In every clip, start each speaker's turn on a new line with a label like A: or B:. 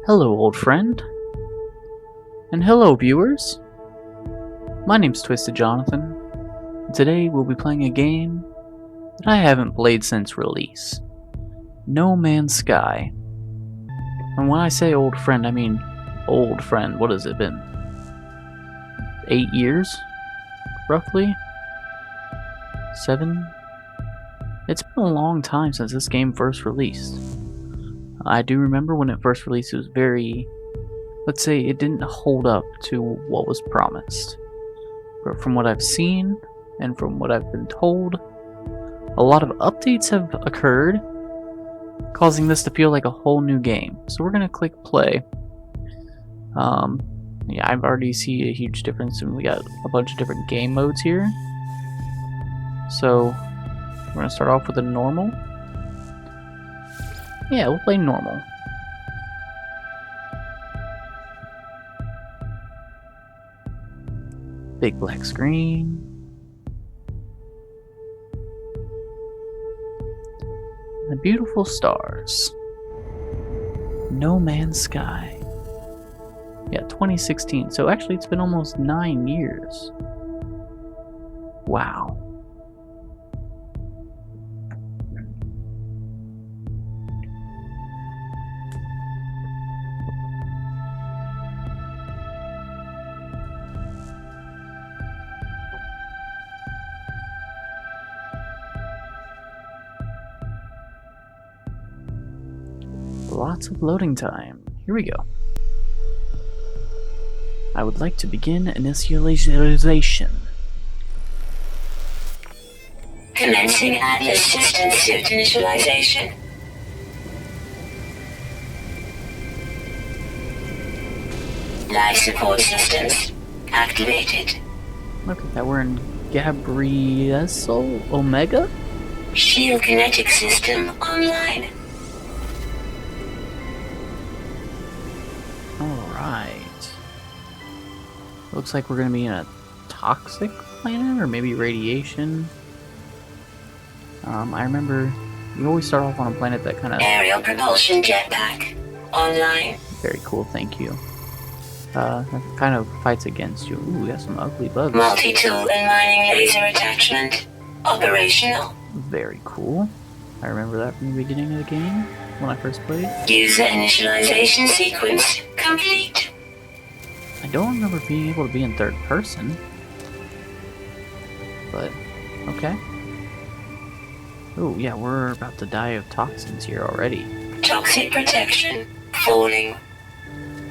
A: Hello, old friend. And hello, viewers. My name's Twisted Jonathan. And today we'll be playing a game that I haven't played since release. No Man's Sky. And when I say old friend, I mean old friend. What has it been? 8 years? Roughly? 7? It's been a long time since this game first released. I do remember when it first released, it was very... let's say it didn't hold up to what was promised. But from what I've seen, and from what I've been told, a lot of updates have occurred, causing this to feel like a whole new game. So we're going to click play. Yeah, I already see a huge difference, and we got a bunch of different game modes here. So we're going to start off with a normal. Yeah, we'll play normal. Big black screen. The beautiful stars. No Man's Sky. Yeah, 2016. So actually it's been almost 9 years. Wow. Lots of loading time. Here we go. I would like to begin initialization.
B: Commencing Atlas System Suit Initialization. Life support systems activated.
A: Look at that, we're in Gabriel Omega?
B: Shield kinetic system online.
A: Alright. Looks like we're gonna be in a toxic planet, or maybe radiation. I remember you always start off on a planet that kind of...
B: Aerial propulsion jetpack online.
A: Very cool, thank you. That kind of fights against you. Ooh, we got some ugly bugs.
B: Multi-tool and mining laser attachment operational.
A: Very cool. I remember that from the beginning of the game, when I first played.
B: User initialization sequence complete.
A: I don't remember being able to be in third person. But, okay. Oh, yeah, we're about to die of toxins here already.
B: Toxic protection falling.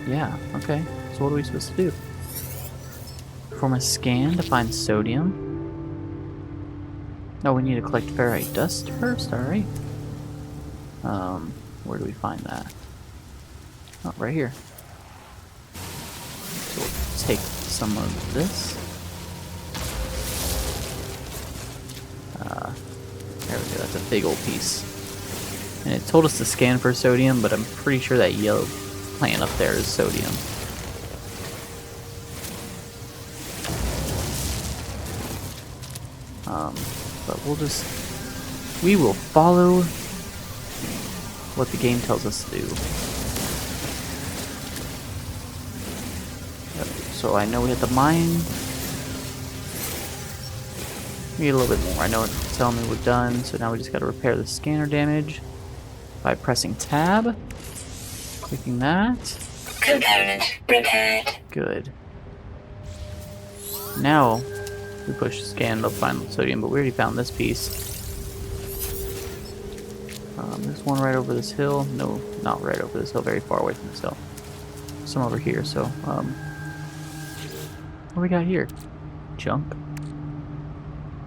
A: Yeah, okay. So what are we supposed to do? Perform a scan to find sodium. Oh, we need to collect ferrite dust first, alright. Where do we find that? Oh, right here. So let's take some of this. There we go, that's a big old piece. And it told us to scan for sodium, but I'm pretty sure that yellow plant up there is sodium. But we will follow what the game tells us to do. So I know we have to mine. We need a little bit more. I know it's telling me we're done, so now we just gotta repair the scanner damage by pressing tab. Clicking that.
B: Component repaired.
A: Good. Now we push scan to find sodium, but we already found this piece. There's one right over this hill. No, not right over this hill, very far away from this hill. Some over here, so, what do we got here? Junk?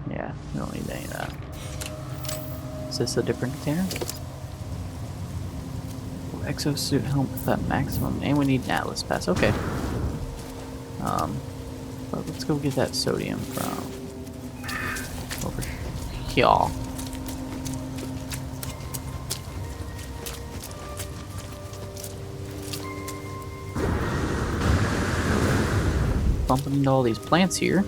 A: Yeah, we don't need any of that. Is this a different container? Exosuit helmet at maximum, and we need an Atlas pass. Okay. But let's go get that sodium from over here. Bumping into all these plants here.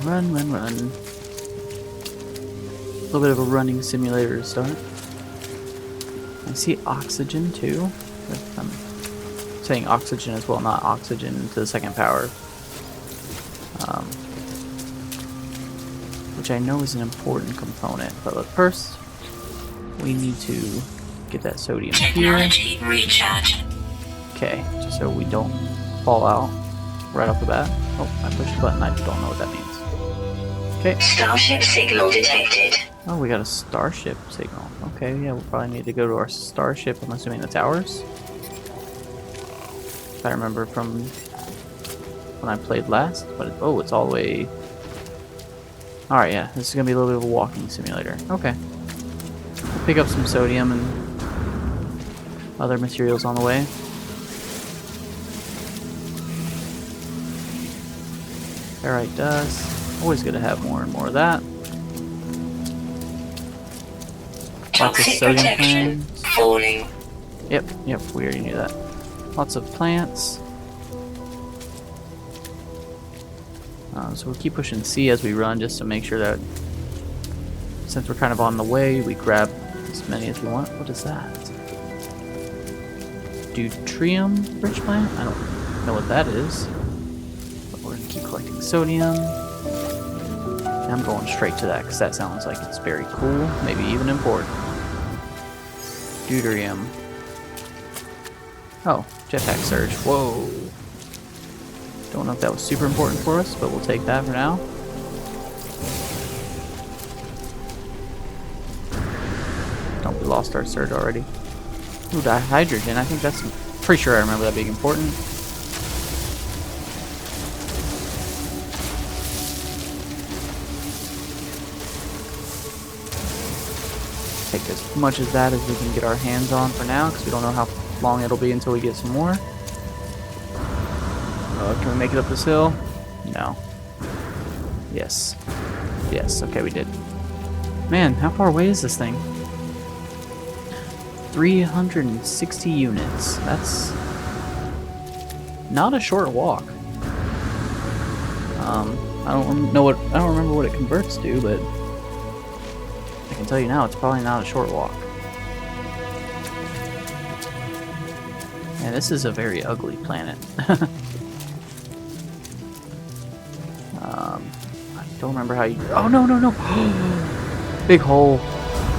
A: Run, run, run. A little bit of a running simulator to start. I see oxygen too. I'm saying oxygen as well, not oxygen to the second power. Which I know is an important component. But look, first, we need to get that sodium here.
B: Technology recharge.
A: Okay, just so we don't fall out right off the bat. Oh, I pushed the button. I don't know what that means. Okay.
B: Starship signal detected.
A: Oh, we got a starship signal. Okay, yeah, we'll probably need to go to our starship. I'm assuming the towers. If I remember from when I played last. But oh, it's all the way. All right, yeah, this is gonna be a little bit of a walking simulator. Okay. We'll pick up some sodium and other materials on the way. Ferrite dust. Always good to have more and more of that. Lots of
B: Toxic
A: sodium
B: protection
A: plants.
B: falling.
A: Yep, we already knew that. Lots of plants. So we'll keep pushing C as we run just to make sure that since we're kind of on the way, we grab as many as we want. What is that? Deuterium rich plant? I don't know what that is. But we're going to keep collecting sodium. And I'm going straight to that because that sounds like it's very cool, maybe even important. Deuterium. Oh, jetpack surge. Whoa. Don't know if that was super important for us, but we'll take that for now. Oh, we lost our surge already. Ooh, dihydrogen. I think that's... pretty sure I remember that being important. Take as much of that as we can get our hands on for now, because we don't know how long it'll be until we get some more. Can we make it up this hill? No. Yes. Yes, okay, we did. Man, how far away is this thing? 360 units. That's not a short walk. I don't remember what it converts to, but I can tell you now it's probably not a short walk. And this is a very ugly planet. I don't remember how you... Oh, no, no, no! Big hole.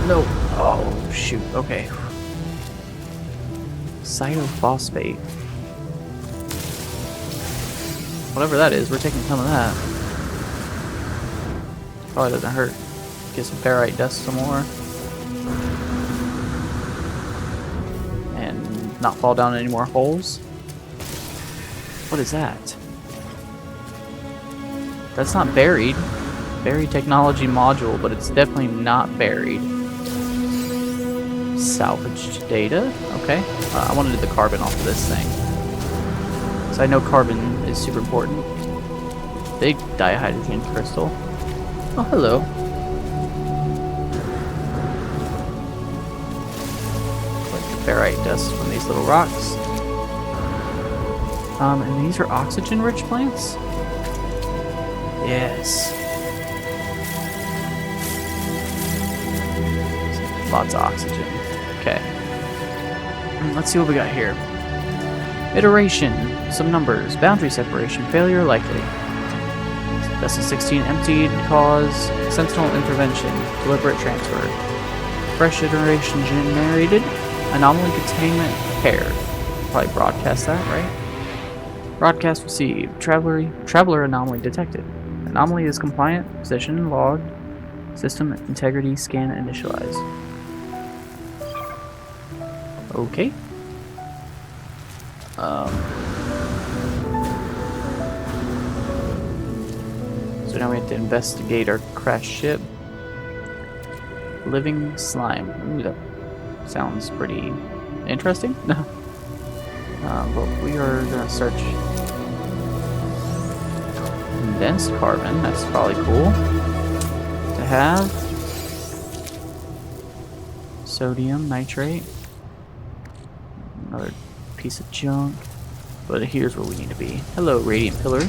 A: No. Oh, shoot. Okay. Cytophosphate. Whatever that is, we're taking some of that. Probably doesn't hurt. Get some ferrite dust some more. And not fall down any more holes. What is that? That's not buried. Buried technology module, but it's definitely not buried. Salvaged data. Okay. I want to do the carbon off of this thing. So I know carbon is super important. Big dihydrogen crystal. Oh, hello. Collect the ferrite dust from these little rocks. And these are oxygen-rich plants? Yes. Lots of oxygen. Okay. Let's see what we got here. Iteration. Some numbers. Boundary separation. Failure likely. Vessel 16 emptied. Cause. Sentinel intervention. Deliberate transfer. Fresh iteration generated. Anomaly containment paired. Probably broadcast that, right? Broadcast received. Traveler anomaly detected. Anomaly is compliant. Position logged. System integrity scan initialized. Okay. So now we have to investigate our crashed ship. Living slime. Ooh, that sounds pretty interesting. But we are gonna search condensed carbon. That's probably cool to have. Sodium nitrate. Another piece of junk. But here's where we need to be. Hello, radiant pillar.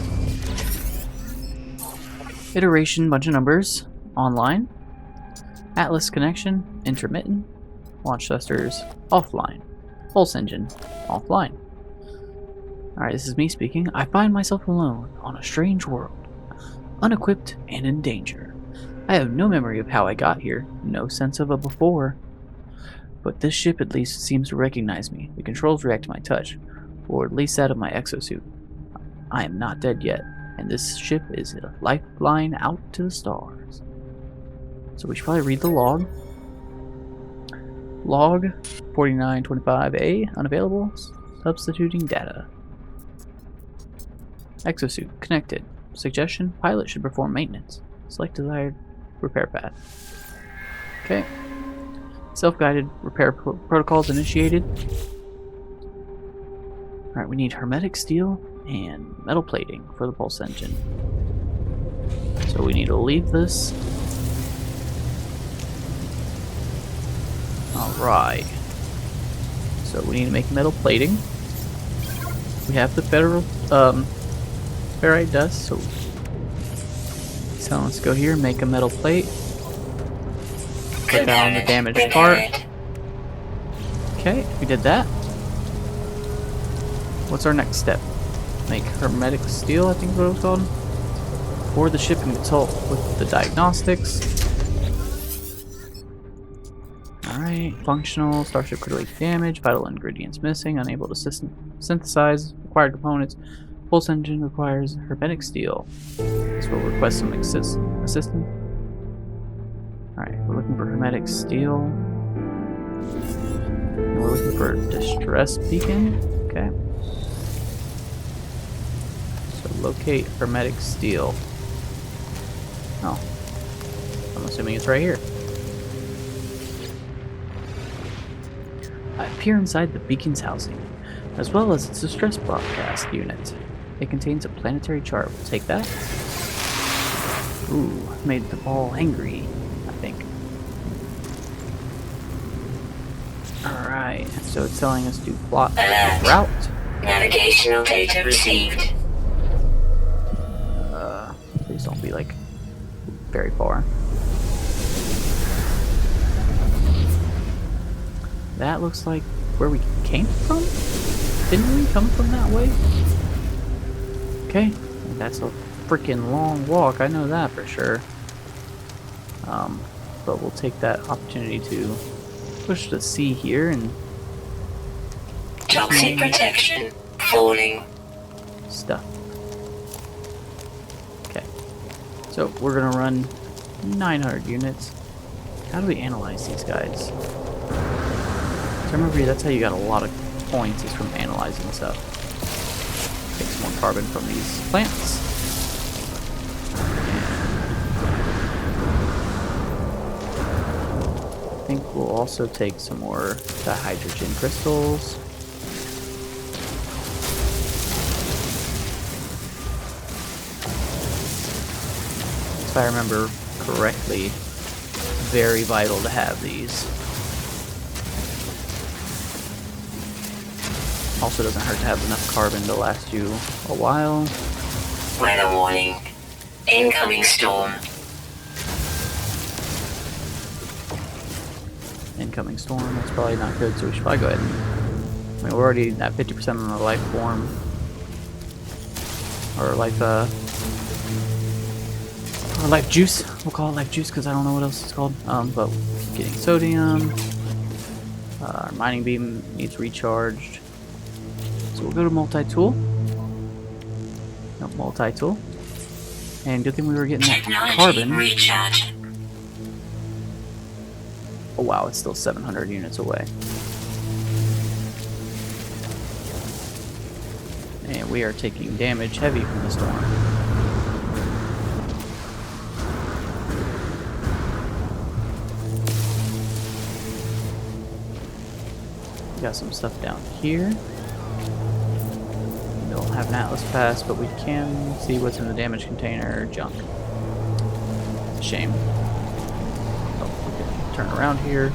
A: Iteration, bunch of numbers. Online. Atlas connection. Intermittent. Launch thrusters offline. Pulse engine offline. Alright, this is me speaking. I find myself alone on a strange world, unequipped and in danger. I have no memory of how I got here, no sense of a before. But this ship at least seems to recognize me. The controls react to my touch, or at least that of my exosuit. I am not dead yet, and this ship is a lifeline out to the stars. So we should probably read the log. Log 4925A, unavailable, substituting data. Exosuit, connected. Suggestion, pilot should perform maintenance. Select desired repair path. Okay. Self-guided repair protocols initiated. Alright, we need hermetic steel and metal plating for the pulse engine. So we need to leave this. Alright. So we need to make metal plating. We have the ferrite dust, so let's go here and make a metal plate. Put that on the damaged part. Okay, we did that. What's our next step? Make hermetic steel, I think is what it was called. Board the ship and consult with the diagnostics. Alright, functional, starship critically damaged, vital ingredients missing, unable to synthesize required components. Pulse engine requires hermetic steel. So we'll request some assistance. Alright, we're looking for hermetic steel. And we're looking for a distress beacon. Okay. So locate hermetic steel. Oh. I'm assuming it's right here. I appear inside the beacon's housing, as well as its distress broadcast unit. It contains a planetary chart. We'll take that. Ooh, made the ball angry, I think. Alright, so it's telling us to plot a route.
B: Navigational data received.
A: Please don't be like very far. That looks like where we came from? Didn't we come from that way? Okay, that's a freaking long walk, I know that for sure. But we'll take that opportunity to push the C here and
B: Toxic protection falling.
A: stuff. Okay, so we're gonna run 900 units. How do we analyze these guys? So remember, that's how you got a lot of points, is from analyzing stuff. Take some more carbon from these plants. I think we'll also take some more dihydrogen crystals. If I remember correctly, very vital to have these. Also doesn't hurt to have enough carbon to last you a while.
B: Weather warning. Incoming storm.
A: Incoming storm, that's probably not good, so we should probably go ahead and... I mean, we're already at 50% on the life form. Or life, or life juice. We'll call it life juice because I don't know what else it's called. But we keep getting sodium. Our mining beam needs recharged. So we'll go to multi-tool. No, multi-tool. And good thing we were getting that
B: Technology
A: carbon.
B: recharge.
A: Oh wow, it's still 700 units away. And we are taking damage heavy from the storm. We got some stuff down here. We don't have an Atlas pass, but we can see what's in the damage container. Junk. It's a shame. Oh, we can turn around here.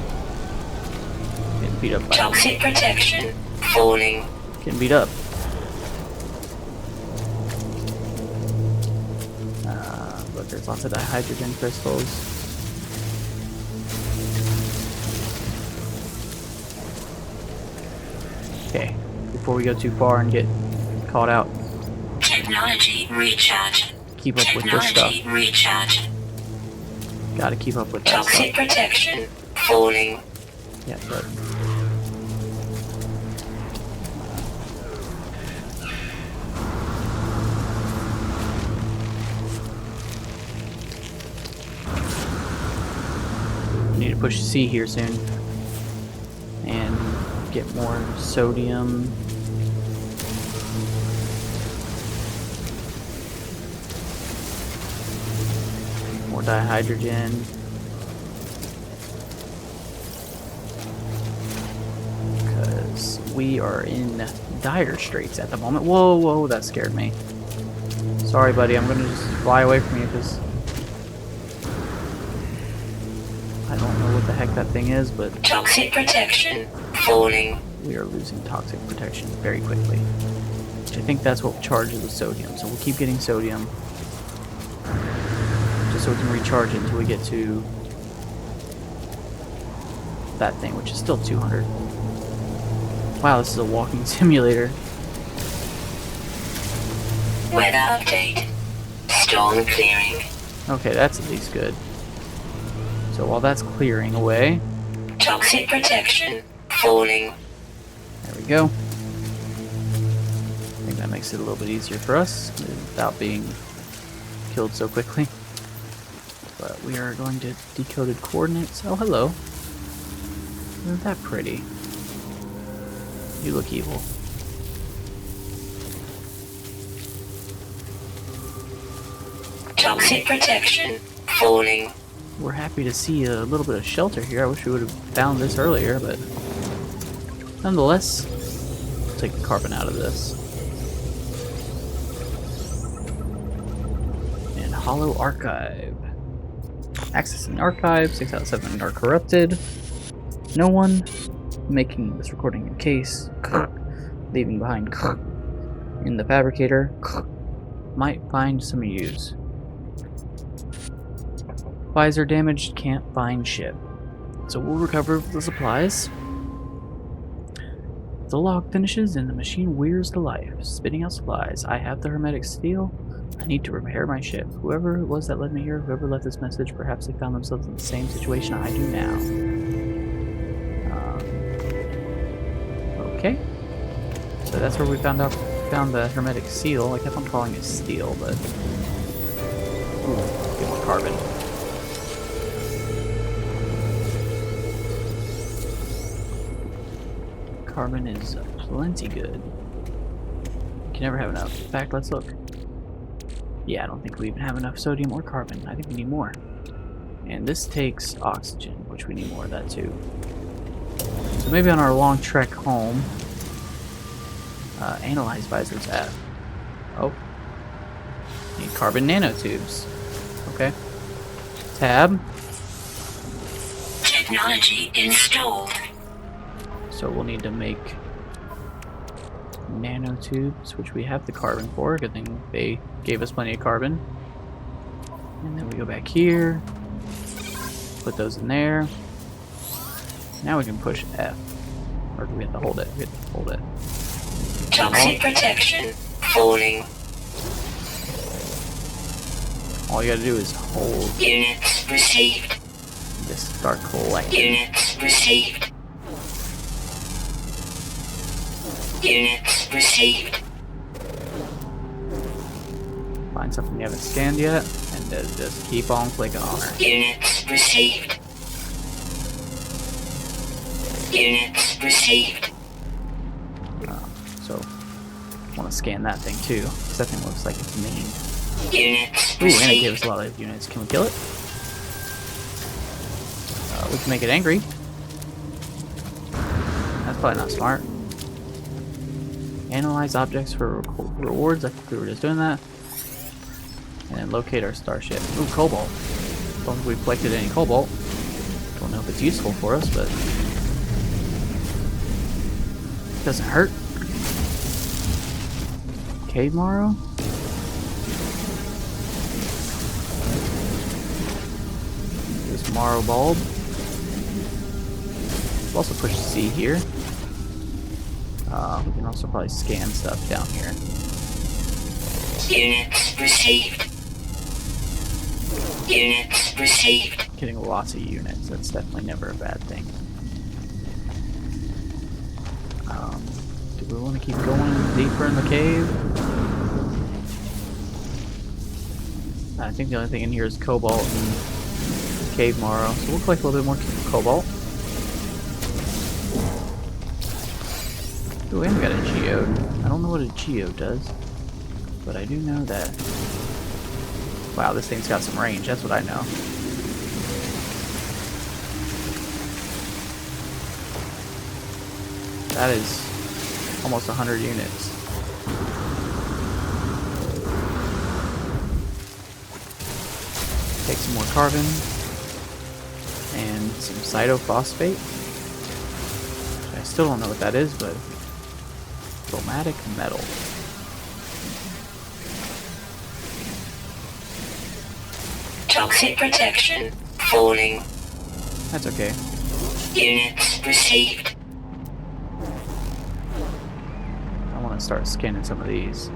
A: Getting beat up by
B: Toxic protection falling.
A: Getting beat up. Look, there's lots of dihydrogen crystals. Okay, before we go too far and get caught out,
B: Technology recharge.
A: keep up with this stuff.
B: Technology recharge.
A: Gotta keep up with that
B: Toxic
A: stuff.
B: protection falling.
A: Yeah, but need to push C here soon and get more sodium. More dihydrogen. Because we are in dire straits at the moment. Whoa, whoa, that scared me. Sorry, buddy, I'm gonna just fly away from you because I don't know what the heck that thing is, but
B: Toxic protection falling.
A: we are losing toxic protection very quickly. Which I think that's what charges the sodium. So we'll keep getting sodium. Just so we can recharge it until we get to that thing, which is still 200. Wow, this is a walking simulator.
B: Weather update. Storm clearing.
A: Okay, that's at least good. So while that's clearing away,
B: Toxic protection falling.
A: there we go. I think that makes it a little bit easier for us without being killed so quickly. But we are going to decoded coordinates. Oh, hello. Isn't that pretty? You look evil.
B: Toxic protection falling.
A: We're happy to see a little bit of shelter here. I wish we would have found this earlier, but nonetheless, we'll take the carbon out of this. And Hollow Archive. Accessing archive, 6 out of 7 are corrupted. No one making this recording in case, leaving behind in the fabricator, might find some use. Supplies are damaged, can't find ship. So we'll recover the supplies. The log finishes and the machine wears to life, spitting out supplies. I have the hermetic seal. I need to repair my ship. Whoever it was that led me here, whoever left this message, perhaps they found themselves in the same situation I do now. Okay. So that's where we found the hermetic seal. I kept on calling it steel, but ooh, get more carbon. Carbon is plenty good. You can never have enough. In fact, let's look. Yeah, I don't think we even have enough sodium or carbon. I think we need more. And this takes oxygen, which we need more of that too. So maybe on our long trek home, analyze visors F. Oh. Need carbon nanotubes. Okay. Tab.
B: Technology installed.
A: So we'll need to make nanotubes, which we have the carbon for. Good thing they gave us plenty of carbon. And then we go back here, put those in there. Now we can push F. Or do we have to hold it? We have to hold it.
B: Toxic protection falling.
A: All you gotta do is hold
B: Units received.
A: this, start collecting.
B: Units received. Units received.
A: Find something you haven't scanned yet, and then just keep on clicking on her.
B: Units received. Units received.
A: So, want to scan that thing too, because that thing looks like it's mean.
B: Units
A: Ooh, and it
B: received.
A: gives a lot of units. Can we kill it? We can make it angry. That's probably not smart. Analyze objects for rewards. I think we were just doing that. And then locate our starship. Ooh, cobalt. Don't think we've collected any cobalt. Don't know if it's useful for us, but it doesn't hurt. Cave Marrow. This Marrow bulb. We'll also push C here. We can also probably scan stuff down here.
B: Units received. Units received.
A: Getting lots of units, that's definitely never a bad thing. Do we want to keep going deeper in the cave? I think the only thing in here is cobalt and cave marrow, so we'll collect a little bit more cobalt. Ooh, we haven't got a geode. I don't know what a geode does, but I do know that. Wow, this thing's got some range, that's what I know. That is almost 100 units. Take some more carbon and some cytophosphate. I still don't know what that is, but chromatic metal.
B: Toxic protection falling.
A: That's okay.
B: Units received.
A: I want to start scanning some of these.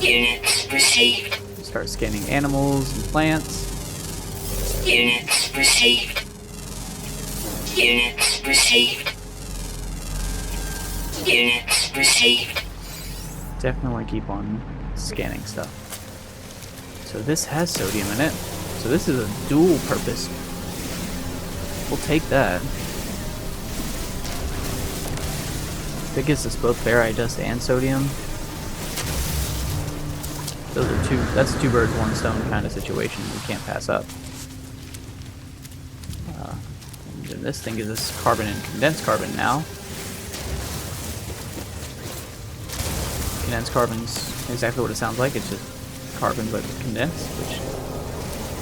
B: Units received.
A: Start scanning animals and plants.
B: Units received. Units received. Units received.
A: Definitely keep on scanning stuff. So this has sodium in it. So this is a dual purpose. We'll take that. That gives us both ferrite dust and sodium. Those are that's two birds, one stone kind of situation we can't pass up. And then this thing gives us carbon and condensed carbon now. Condensed carbon's exactly what it sounds like, it's just carbon but condensed, which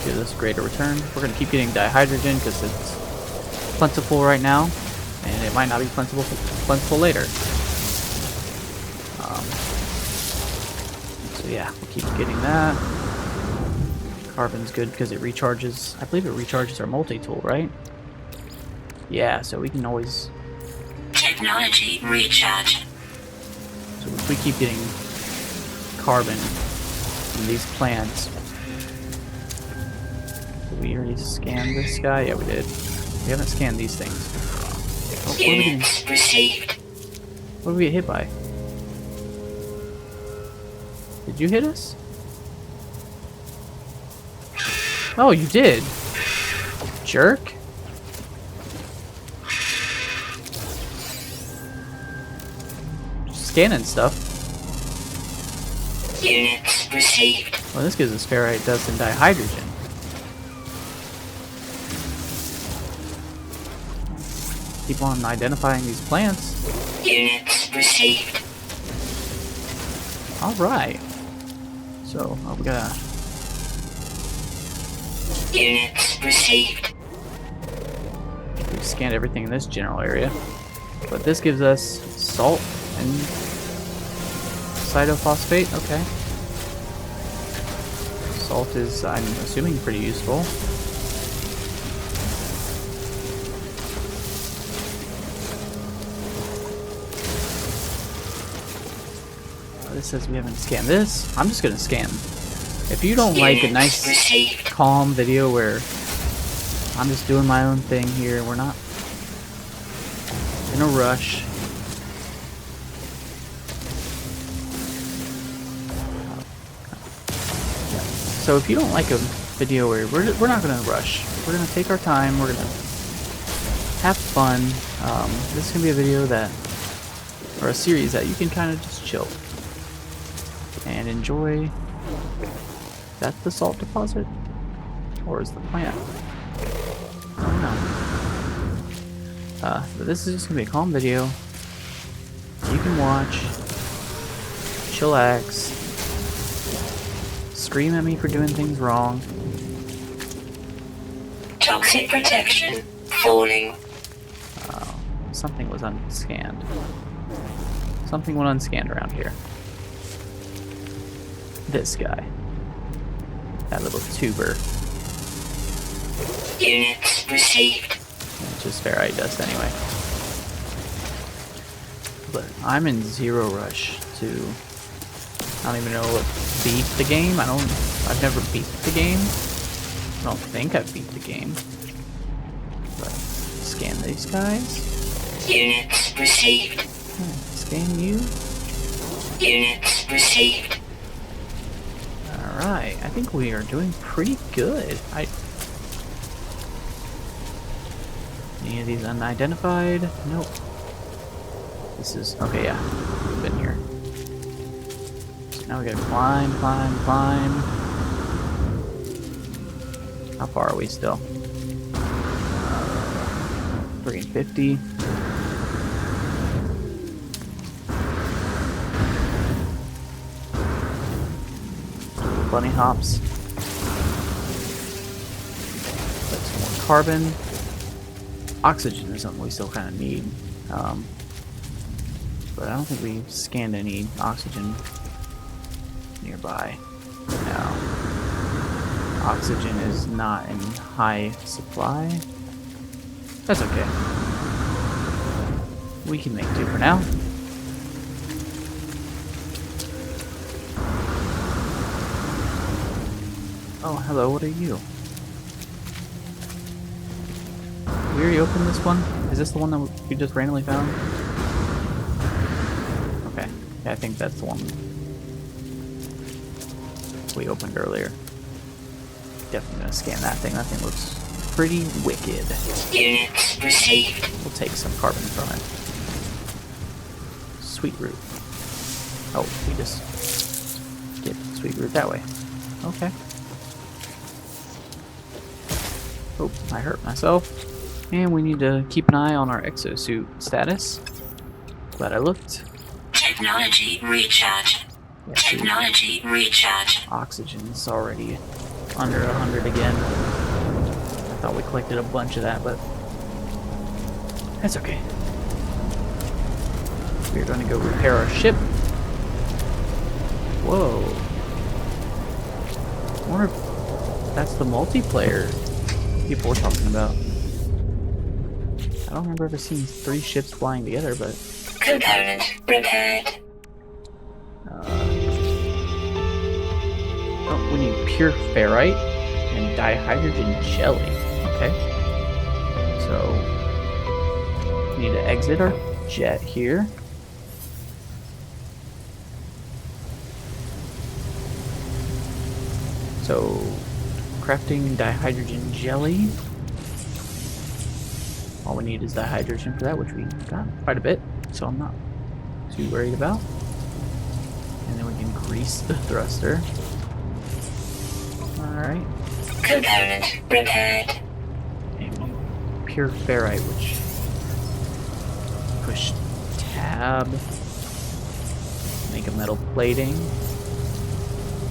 A: gives us greater return. We're going to keep getting dihydrogen because it's plentiful right now, and it might not be plentiful later. So yeah, we'll keep getting that. Carbon's good because it recharges. I believe it recharges our multi-tool, right? Yeah, so we can always...
B: Technology recharge.
A: So if we keep getting carbon from these plants... Did we already scan this guy? Yeah, we did. We haven't scanned these things. Oh, what
B: Units received.
A: What did we get hit by? Did you hit us? Oh, you did. Jerk. Scanning stuff.
B: Units received.
A: Well, this gives us ferrite dust and dihydrogen. Keep on identifying these plants.
B: Units received.
A: Alright. So, we got...
B: Units received.
A: We've scanned everything in this general area. But this gives us salt and cytophosphate. Okay. Salt is, I'm assuming, pretty useful. This says we haven't scanned this. I'm just gonna scan. If you don't like a nice, calm video where I'm just doing my own thing here, we're not in a rush. So if you don't like a video where we're not gonna rush, we're gonna take our time. We're gonna have fun. This is gonna be a video that, or a series that you can kind of just chill and enjoy. Is that the salt deposit? Or is the plant? I don't know. But this is just gonna be a calm video. You can watch, chillax, scream at me for doing things wrong.
B: Toxic protection falling.
A: Something was unscanned. Something went unscanned around here. This guy. That little tuber.
B: Units received.
A: just ferrite dust anyway. But I'm in zero rush to... I don't even know what beat the game. I've never beat the game. I don't think I've beat the game. But scan these guys.
B: Units received.
A: Scan you.
B: Units received.
A: Alright, I think we are doing pretty good. Any of these unidentified? Nope. This is... okay, yeah. We've been here. So now we gotta climb, climb, climb. How far are we still? 350. Bunny hops. Put some more carbon. Oxygen is something we still kind of need. But I don't think we've scanned any oxygen nearby. No. Oxygen is not in high supply. That's okay. We can make do for now. Oh, hello, what are you? We already opened this one? Is this the one that we just randomly found? Okay, yeah, I think that's the one we opened earlier. Definitely gonna scan that thing. That thing looks pretty wicked.
B: Units received.
A: We'll take some carbon from it. Sweet root. Oh, we just get sweet root that way. Okay. Oh, I hurt myself. And we need to keep an eye on our exosuit status. Glad I looked.
B: Technology recharge.
A: Yeah,
B: Technology recharge.
A: oxygen's already under 100 again. I thought we collected a bunch of that, but that's okay. We're going to go repair our ship. Whoa. I wonder if that's the multiplayer people were talking about. I don't remember ever seeing 3 ships flying together, but...
B: Component repaired.
A: Oh, we need pure ferrite and dihydrogen jelly. Okay. So, we need to exit our jet here. So, crafting dihydrogen jelly. All we need is dihydrogen for that, which we got quite a bit, so I'm not too worried about. And then we can grease the thruster. Alright.
B: Component repaired.
A: And pure ferrite, which push tab, make a metal plating,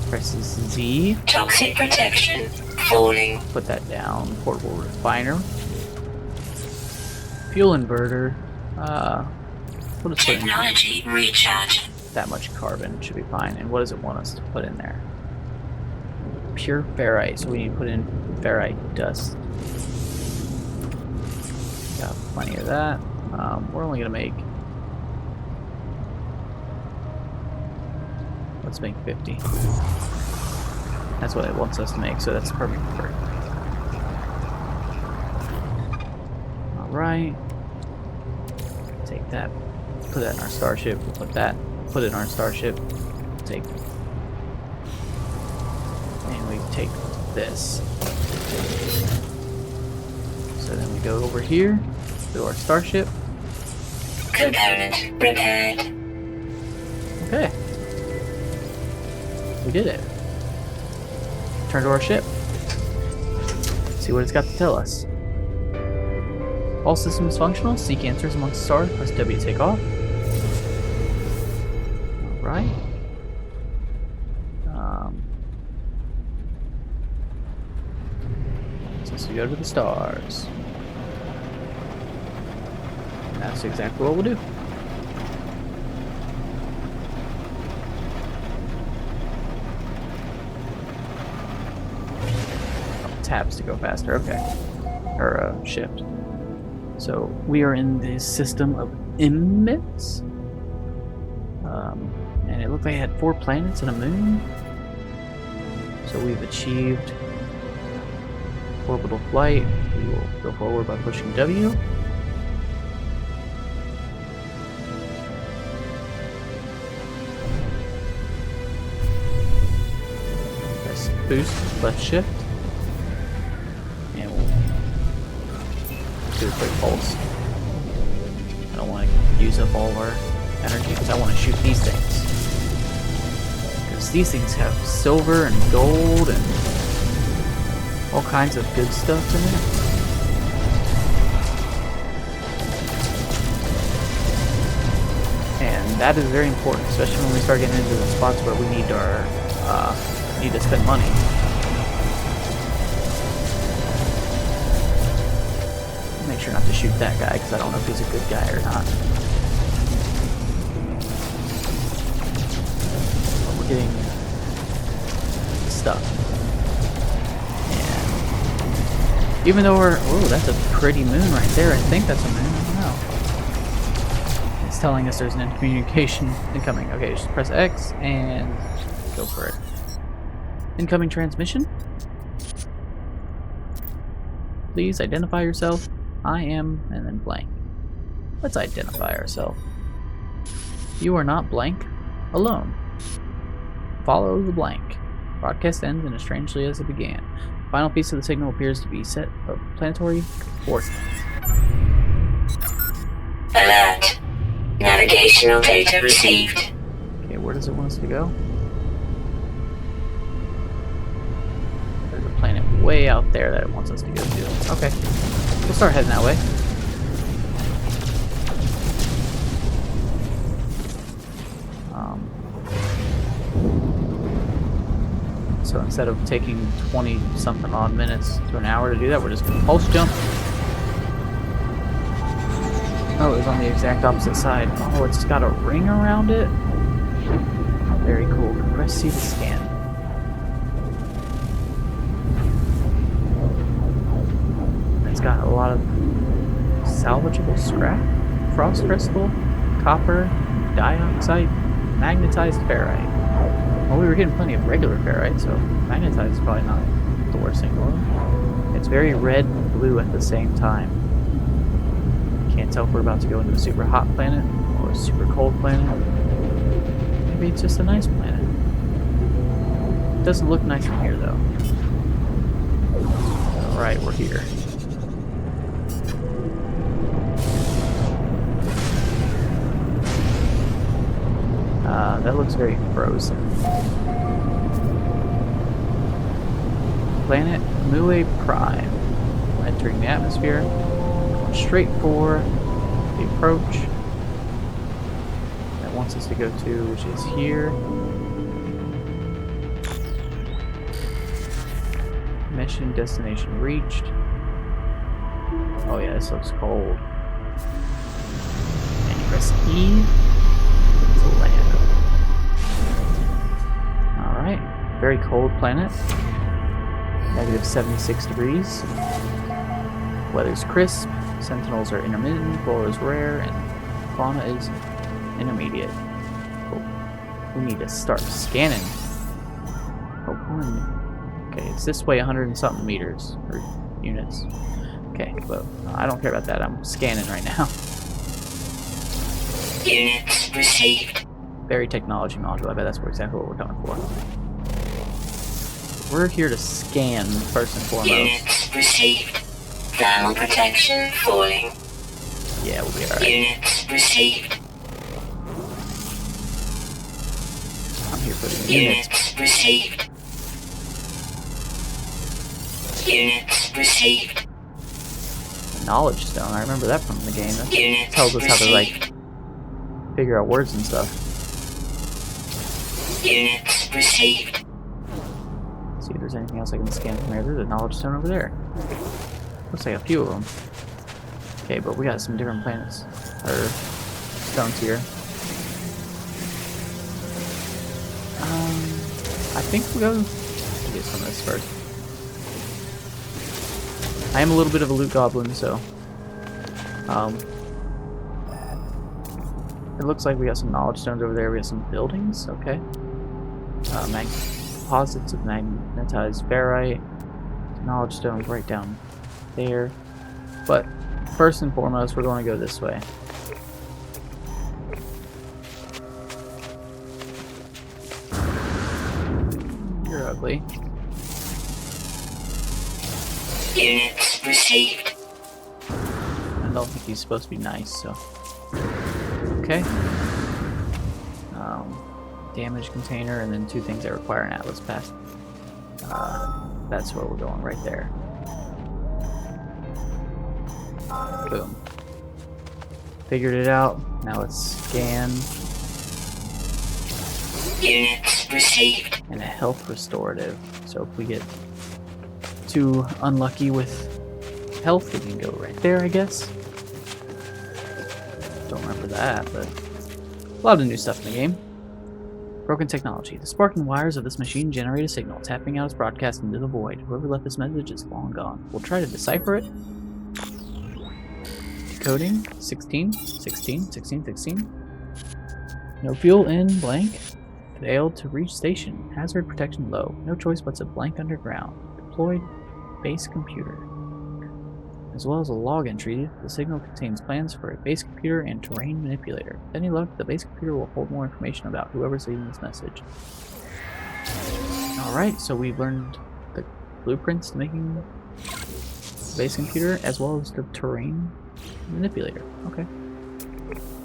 A: presses Z,
B: Toxic protection falling.
A: put that down, portable refiner, fuel inverter, we'll just put in
B: Technology recharge.
A: that much carbon, should be fine. And what does it want us to put in there? Pure ferrite, so we need to put in ferrite dust. Got plenty of that. We're only gonna make, let's make 50. That's what it wants us to make, so that's perfect. Alright. Take that, put that in our starship, we'll put it in our starship, take, and we take this. So then we go over here to our starship.
B: Component repaired.
A: Okay. We did it. Turn to our ship. See what it's got to tell us. All systems functional. Seek answers amongst stars. Press W to take off. Alright. So we go to the stars. And that's exactly what we'll do. Tabs to go faster, okay. Or shift. So we are in the system of Imits. And it looked like it had 4 planets and a moon. So we've achieved orbital flight. We will go forward by pushing W. Press boost, left shift. And we'll do a quick pulse. I don't want to use up all of our energy because I want to shoot these things. Because these things have silver and gold and all kinds of good stuff in it. And that is very important, especially when we start getting into the spots where we need our need to spend money. Make sure not to shoot that guy because I don't know if he's a good guy or not. But we're getting stuff. And even though we're... Oh, that's a pretty moon right there. I think that's a moon. I don't know. It's telling us there's an communication incoming. Okay, just press X and go for it. Incoming transmission. Please identify yourself. I am, and then blank. Let's identify ourselves. You are not blank alone. Follow the blank. Broadcast ends in as strangely as it began. Final piece of the signal appears to be set of planetary coordinates.
B: Alert. Navigational data received.
A: Okay, where does it want us to go? There's a planet way out there that it wants us to go to. Okay. We'll start heading that way. So instead of taking 20-something odd minutes to an hour to do that, we're just going to pulse jump. Oh, it was on the exact opposite side. Oh, it's got a ring around it? Very cool. Press C to scan. It's got a lot of salvageable scrap, frost crystal, copper, dioxide, magnetized ferrite. Well, we were getting plenty of regular ferrite, so magnetized is probably not the worst thing in the world. It's very red and blue at the same time. Can't tell if we're about to go into a super hot planet or a super cold planet. Maybe it's just a nice planet. It doesn't look nice from here, though. Alright, we're here. That looks very frozen. Planet Mue Prime. We're entering the atmosphere. Going straight for the approach that wants us to go to, which is here. Mission destination reached. Oh yeah, this looks cold. And you press E to land. Alright, very cold planet. Negative 76 degrees. Weather's crisp. Sentinels are intermittent. Flora is rare, and fauna is intermediate. Oh, we need to start scanning. Oh, okay, it's this way 100 and something meters or units. Okay, but I don't care about that. I'm scanning right now.
B: Units received.
A: Very technology module. I bet that's exactly what we're coming for. We're here to scan first and foremost.
B: Units received. Thermal protection falling.
A: Yeah, we'll be alright.
B: Units received.
A: I'm here for the units.
B: Units received. Units received.
A: The knowledge stone. I remember that from the game. That
B: Units
A: tells us how to
B: received.
A: like figure out words and stuff.
B: Units received.
A: See if there's anything else I can scan from here. There's a knowledge stone over there. Looks like a few of them. Okay, but we got some different planets or stones here. I think we'll go get some of this first. I am a little bit of a loot goblin, so Um, it looks like we got some knowledge stones over there. We got some buildings. Okay. Deposits of magnetized ferrite. Knowledge stones right down there. But first and foremost, we're going to go this way. You're ugly.
B: Units received.
A: I don't think he's supposed to be nice, so. Okay. Damage container, and then 2 things that require an Atlas pass. That's where we're going, right there. Boom. Figured it out. Now let's scan.
B: Units received.
A: And a health restorative. So if we get too unlucky with health, we can go right there, I guess. Don't remember that, but a lot of new stuff in the game. Broken technology. The sparking wires of this machine generate a signal, tapping out its broadcast into the void. Whoever left this message is long gone. We'll try to decipher it. Decoding. 16, 16, 16, 16. No fuel in blank. Failed to reach station. Hazard protection low. No choice but to blank underground. Deployed base computer. As well as a log entry, the signal contains plans for a base computer and terrain manipulator. With any luck, the base computer will hold more information about whoever's leaving this message. Alright, so we've learned the blueprints to making the base computer as well as the terrain manipulator. Okay.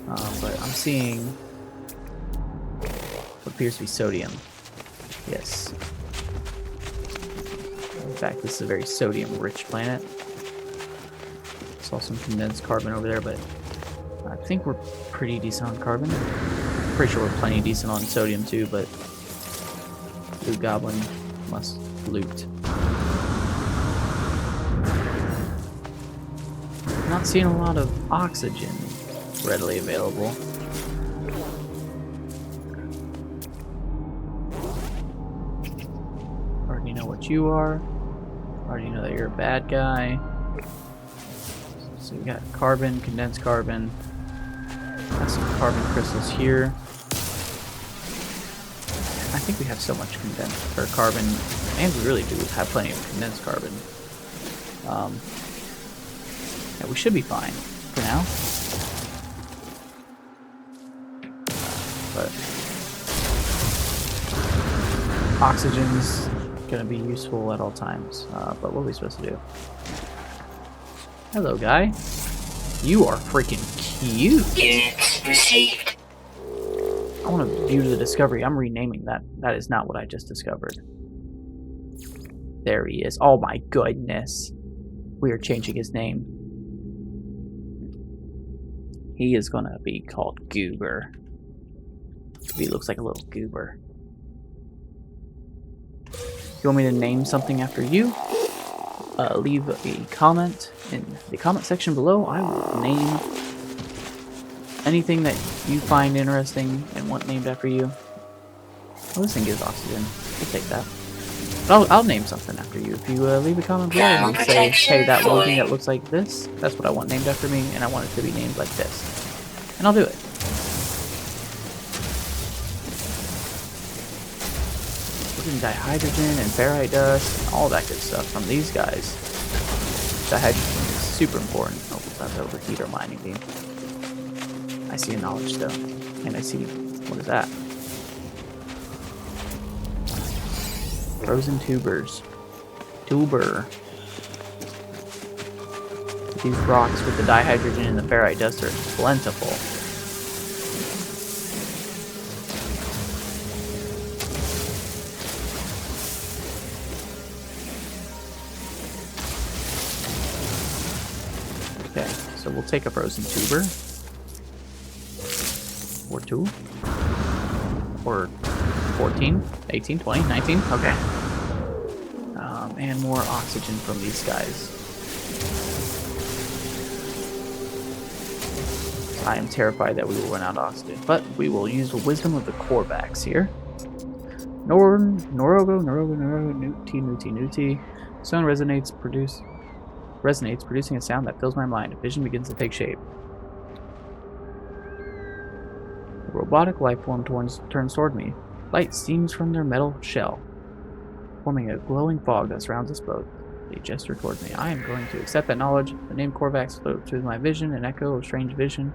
A: But I'm seeing what appears to be sodium. Yes. In fact, this is a very sodium-rich planet. Saw some condensed carbon over there, but I think we're pretty decent on carbon. Pretty sure we're plenty decent on sodium too, but Blue Goblin must loot. Not seeing a lot of oxygen readily available. Already know what you are. Already know that you're a bad guy. So we got carbon, condensed carbon. Got some carbon crystals here. I think we have so much condensed or carbon, and we really do have plenty of condensed carbon. Yeah, we should be fine for now. But oxygen's gonna be useful at all times. But what are we supposed to do? Hello, guy. You are freaking cute.
B: Units received.
A: I want to view the discovery. I'm renaming that. That is not what I just discovered. There he is. Oh my goodness. We are changing his name. He is going to be called Goober. He looks like a little goober. You want me to name something after you? Leave a comment in the comment section below. I will name anything that you find interesting and want named after you. Oh, this thing gives oxygen. I'll take that. But I'll name something after you. If you leave a comment below and say, hey, that little thing that looks like this, that's what I want named after me, and I want it to be named like this. And I'll do it. Dihydrogen and ferrite dust and all that good stuff from these guys. Dihydrogen is super important. Oh, that's over overheat our mining beam. I see a knowledge stone. And I see, what is that? Frozen tubers. Tuber. These rocks with the dihydrogen and the ferrite dust are plentiful. Okay, so we'll take a frozen tuber. Or 2. Or 14, 18, 20, 19. Okay. And more oxygen from these guys. I am terrified that we will run out of oxygen, but we will use the wisdom of the Korvax here. Norogo, Nuti. Stone resonates, produce resonates, producing a sound that fills my mind. A vision begins to take shape. The robotic life form turns toward me. Light steams from their metal shell, forming a glowing fog that surrounds us both. They gesture towards me. I am going to accept that knowledge. The name Korvax floats through my vision, an echo of strange vision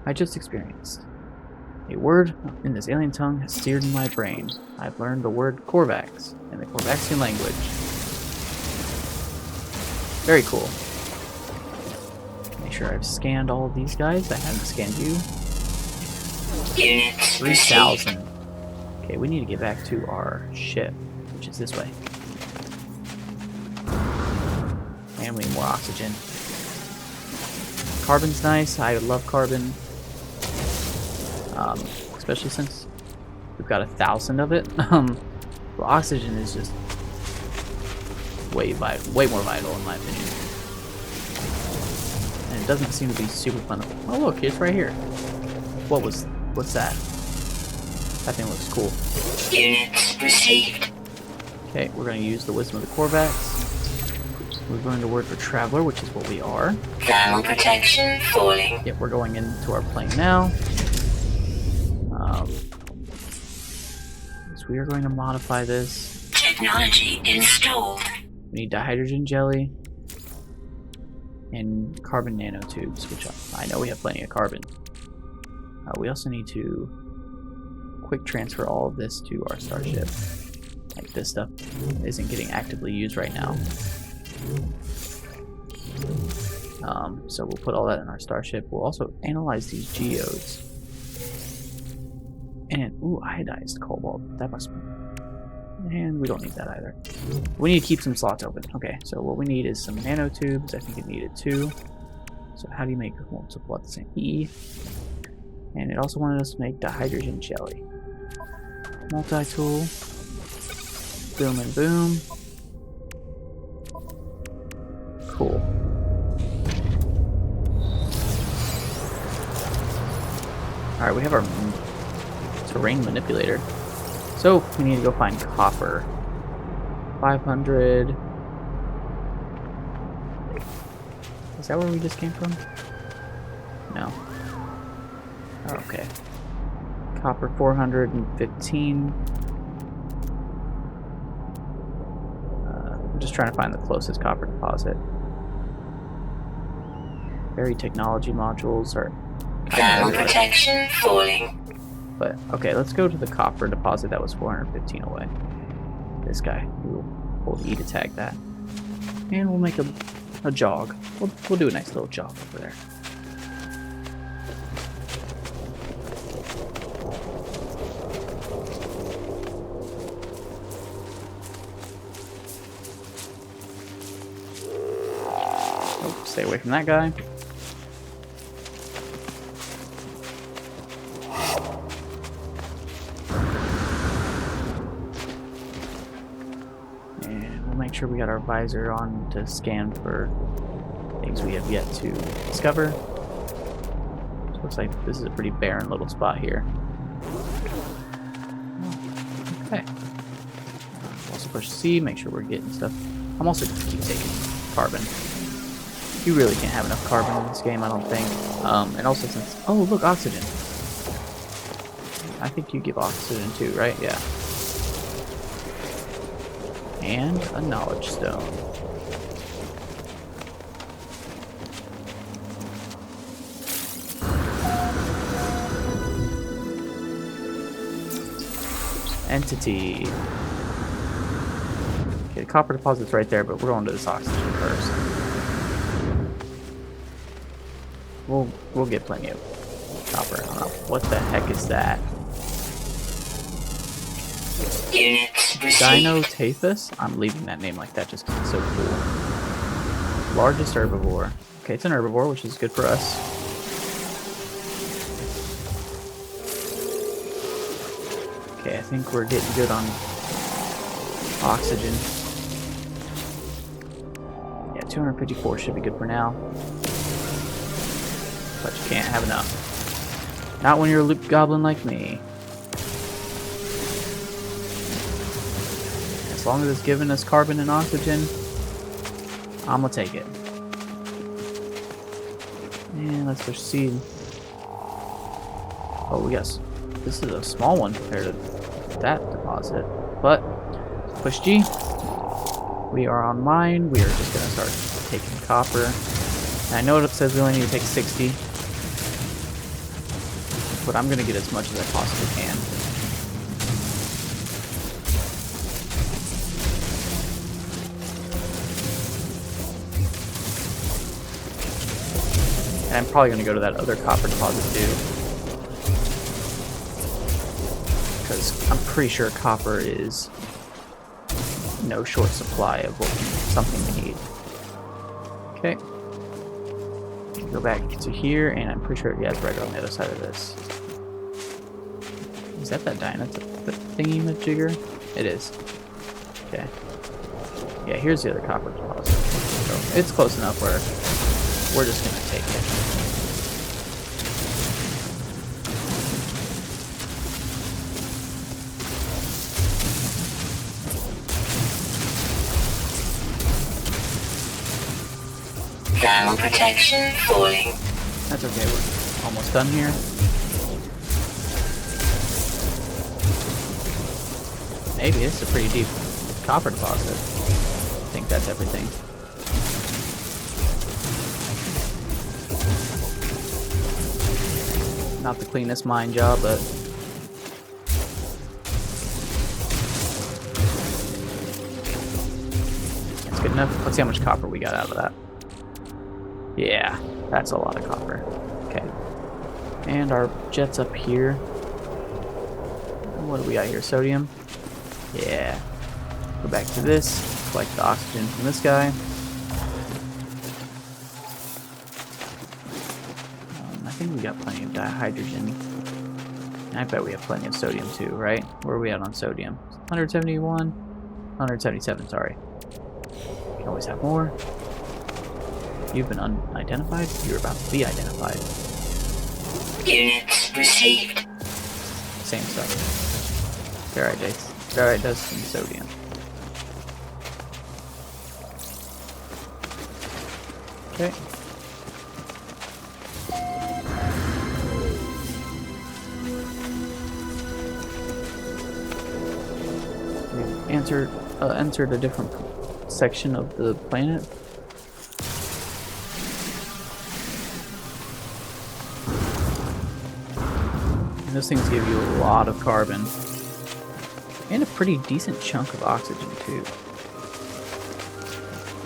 A: I just experienced. A word in this alien tongue has seared in my brain. I've learned the word Korvax in the Korvaxian language. Very cool. Make sure I've scanned all of these guys. I haven't scanned you.
B: Units
A: 3,000. Okay, we need to get back to our ship, which is this way. And we need more oxygen. Carbon's nice. I love carbon. Especially since we've got 1,000 of it. Well, oxygen is just way more vital in my opinion. And it doesn't seem to be super plentiful. Oh look, it's right here. What's that? That thing looks cool.
B: Units received.
A: Okay, we're going to use the wisdom of the Korvax. We're going to word for traveler, which is what we are.
B: Thermal protection falling.
A: Yep, we're going into our plane now. So we are going to modify this.
B: Technology installed.
A: We need dihydrogen jelly and carbon nanotubes, which I know we have plenty of carbon. We also need to quick transfer all of this to our starship. Like this stuff isn't getting actively used right now. So we'll put all that in our starship. We'll also analyze these geodes. And, ooh, iodized cobalt. That must be... And we don't need that either. We need to keep some slots open. Okay, so what we need is some nanotubes. I think it needed 2. So how do you make multiple at the same E? And it also wanted us to make dihydrogen jelly. Multi-tool. Boom and boom. Cool. Alright, we have our terrain manipulator. So, we need to go find copper. 500. Is that where we just came from? No. Oh, okay. Copper 415. I'm just trying to find the closest copper deposit. Buried technology modules are
B: Thermal protection falling.
A: But, okay, let's go to the copper deposit that was 415 away. This guy. We'll hold E to tag that. And we'll make a jog. We'll do a nice little jog over there. Oh, stay away from that guy. Make sure we got our visor on to scan for things we have yet to discover. So looks like this is a pretty barren little spot here. Okay. Also push C, make sure we're getting stuff. I'm also going to keep taking carbon. You really can't have enough carbon in this game, I don't think. And also since... Oh, look, oxygen. I think you give oxygen too, right? Yeah. And a knowledge stone. Entity. Okay, the copper deposit's right there, but we're going to this oxygen first. We'll get plenty of copper. I don't know. What the heck is that?
B: Units received.
A: Dinotaphus? I'm leaving that name like that just because it's so cool. Largest herbivore. Okay, it's an herbivore, which is good for us. Okay, I think we're getting good on oxygen. Yeah, 254 should be good for now. But you can't have enough. Not when you're a loop goblin like me. As long as it's giving us carbon and oxygen, I'm gonna take it. And let's proceed. Oh, yes. This is a small one compared to that deposit. But, push G. We are on mine. We are just gonna start taking copper. And I know it says we only need to take 60. But I'm gonna get as much as I possibly can. And I'm probably gonna go to that other copper deposit too. Because I'm pretty sure copper is no short supply of something we need. Okay. Go back to here, and I'm pretty sure, yeah, it's right on the other side of this. Is that thingy-majigger? It is. Okay. Yeah, here's the other copper deposit. So it's close enough where we're just gonna take it.
B: Thermal protection falling.
A: That's okay, we're almost done here. Maybe it's a pretty deep copper deposit. I think that's everything. Not the cleanest mine job, but it's good enough. Let's see how much copper we got out of that. Yeah, that's a lot of copper. Okay. And our jet's up here. What do we got here? Sodium? Yeah. Go back to this. Collect the oxygen from this guy. I think we got plenty of dihydrogen. And I bet we have plenty of sodium too, right? Where are we at on sodium? 171? 177, sorry. Can always have more. You've been unidentified? You're about to be identified.
B: Units received.
A: Same stuff. Ferrite dust and sodium. Okay. We've entered a different section of the planet. Those things give you a lot of carbon. And a pretty decent chunk of oxygen, too.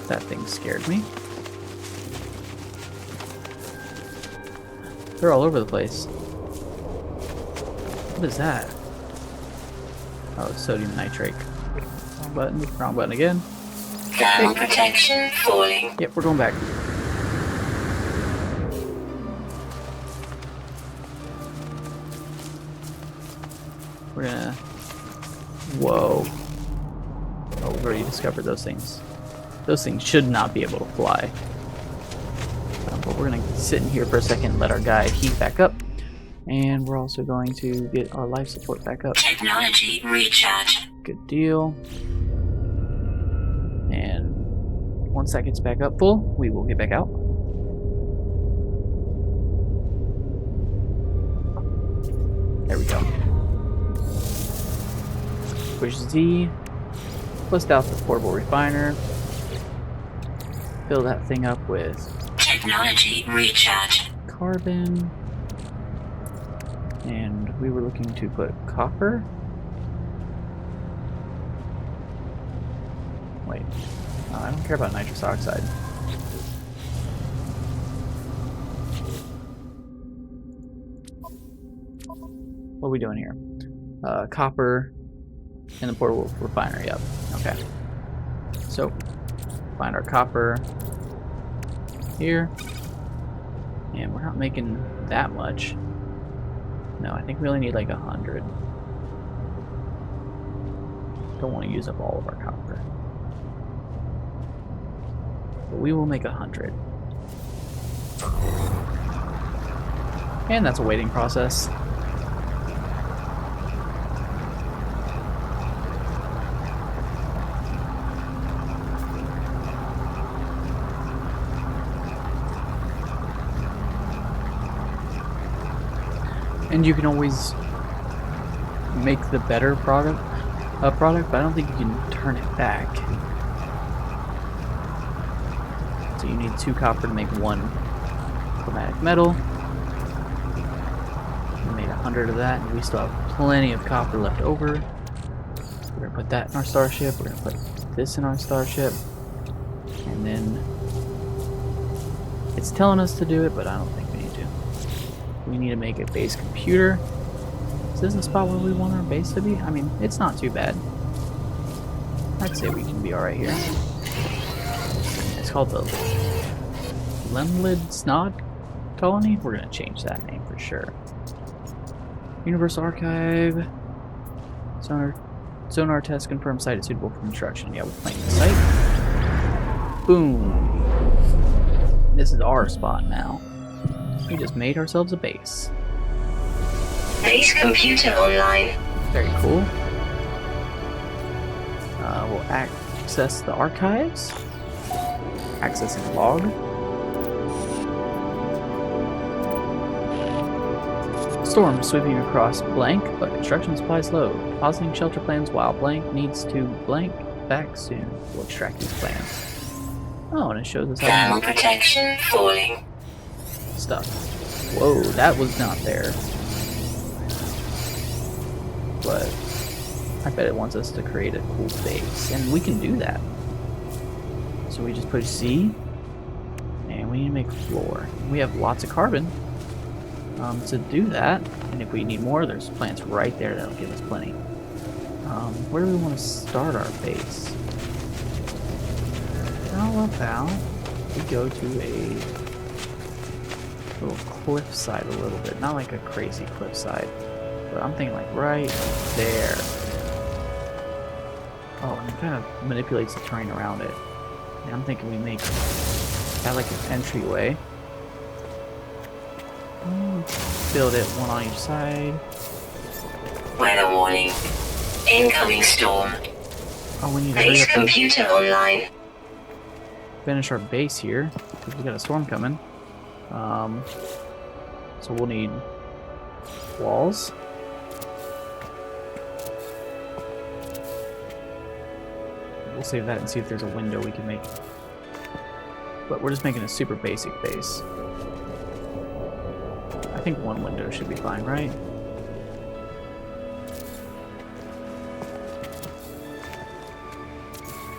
A: That thing scared me. They're all over the place. What is that? Oh, it's sodium nitrate. Wrong button again.
B: Thermal protection falling.
A: Yep, we're going back. We're gonna... Whoa. Oh, we've already discovered those things. Those things should not be able to fly. But we're gonna sit in here for a second and let our guy heat back up. And we're also going to get our life support back up.
B: Technology recharge.
A: Good deal. And once that gets back up full, we will get back out. There we go. Push Z, list out the portable refiner, fill that thing up with
B: Technology recharge.
A: carbon, and we were looking to put copper. Wait, I don't care about nitrous oxide. What are we doing here? Copper in the portable refiner, yep. Okay. So, find our copper here. And we're not making that much. No, I think we only need like 100. Don't want to use up all of our copper. But we will make 100. And that's a waiting process. And you can always make the better product, but I don't think you can turn it back. So you need 2 copper to make 1 chromatic metal. We made 100 of that, and we still have plenty of copper left over. We're gonna put that in our starship. We're gonna put this in our starship, and then it's telling us to do it, but I don't think we need to. We need to make a base computer. Is this a spot where we want our base to be? I mean, it's not too bad. I'd say we can be alright here. It's called the Lemlid Snod Colony. We're gonna change that name for sure. Universal Archive. Sonar test confirmed site is suitable for construction. Yeah, we're playing the site. Boom. This is our spot now. We just made ourselves a base.
B: Base computer online.
A: Very cool. We'll access the archives. Accessing log. Storm sweeping across blank, but construction supply slow. Pausing shelter plans while blank needs to blank back soon. We'll extract these plans. Oh, and it shows us how to
B: Thermal
A: make
B: protection falling.
A: stuff. Whoa, that was not there. But I bet it wants us to create a cool base, and we can do that. So we just push Z, and we need to make a floor. We have lots of carbon to do that, and if we need more, there's plants right there that'll give us plenty. Where do we want to start our base? How about we go to a little cliff side a little bit, not like a crazy cliff side, but I'm thinking like right there. Oh, and it kind of manipulates the terrain around it. And I'm thinking we make that like an entryway. Build it one on each side.
B: Weather warning. Incoming storm.
A: Oh, we need to hurry
B: Base
A: up and
B: computer online.
A: finish our base here, because we got a storm coming. So we'll need walls. We'll save that and see if there's a window we can make. But we're just making a super basic base. I think 1 window should be fine, right?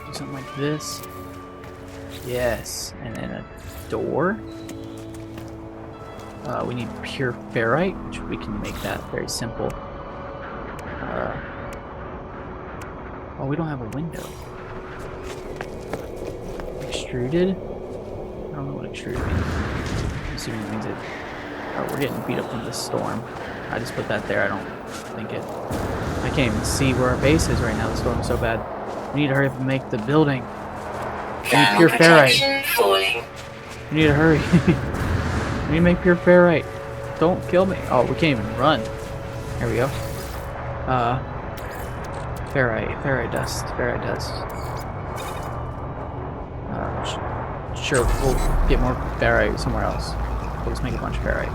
A: Do something like this. Yes, and then a door. We need pure ferrite, which we can make that very simple. Oh, we don't have a window. Extruded? I don't know what extruded means. I'm assuming it means it. Oh, we're getting beat up from this storm. I just put that there. I don't think it. I can't even see where our base is right now. The storm's so bad. We need to hurry up and make the building. We need pure ferrite.
B: Falling.
A: We need to hurry. We need to make pure ferrite. Don't kill me. Oh, we can't even run. There we go. Ferrite dust. Sure, we'll get more ferrite somewhere else. We'll just make a bunch of ferrite.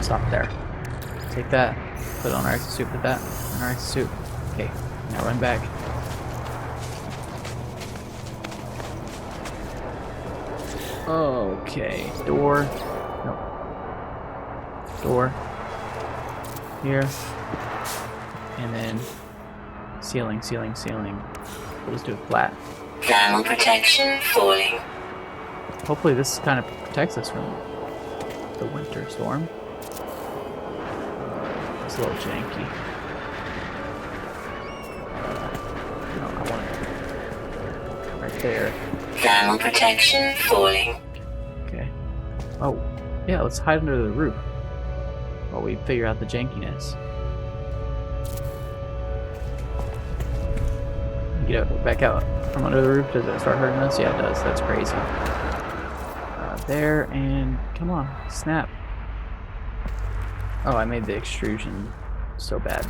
A: Stop there. Take that. Put it on our exosuit. Put that on our exosuit. Okay, now run back. Okay, door. Nope. Door. Here. And then ceiling. We'll just do it flat.
B: Thermal protection falling.
A: Hopefully this kind of protects us from the winter storm. It's a little janky. No, I want it right there.
B: Thermal protection falling.
A: Okay. Oh, yeah, let's hide under the roof while we figure out the jankiness. Get out, back out from under the roof. Does it start hurting us? Yeah, it does. That's crazy. There, and come on, snap. Oh, I made the extrusion so bad.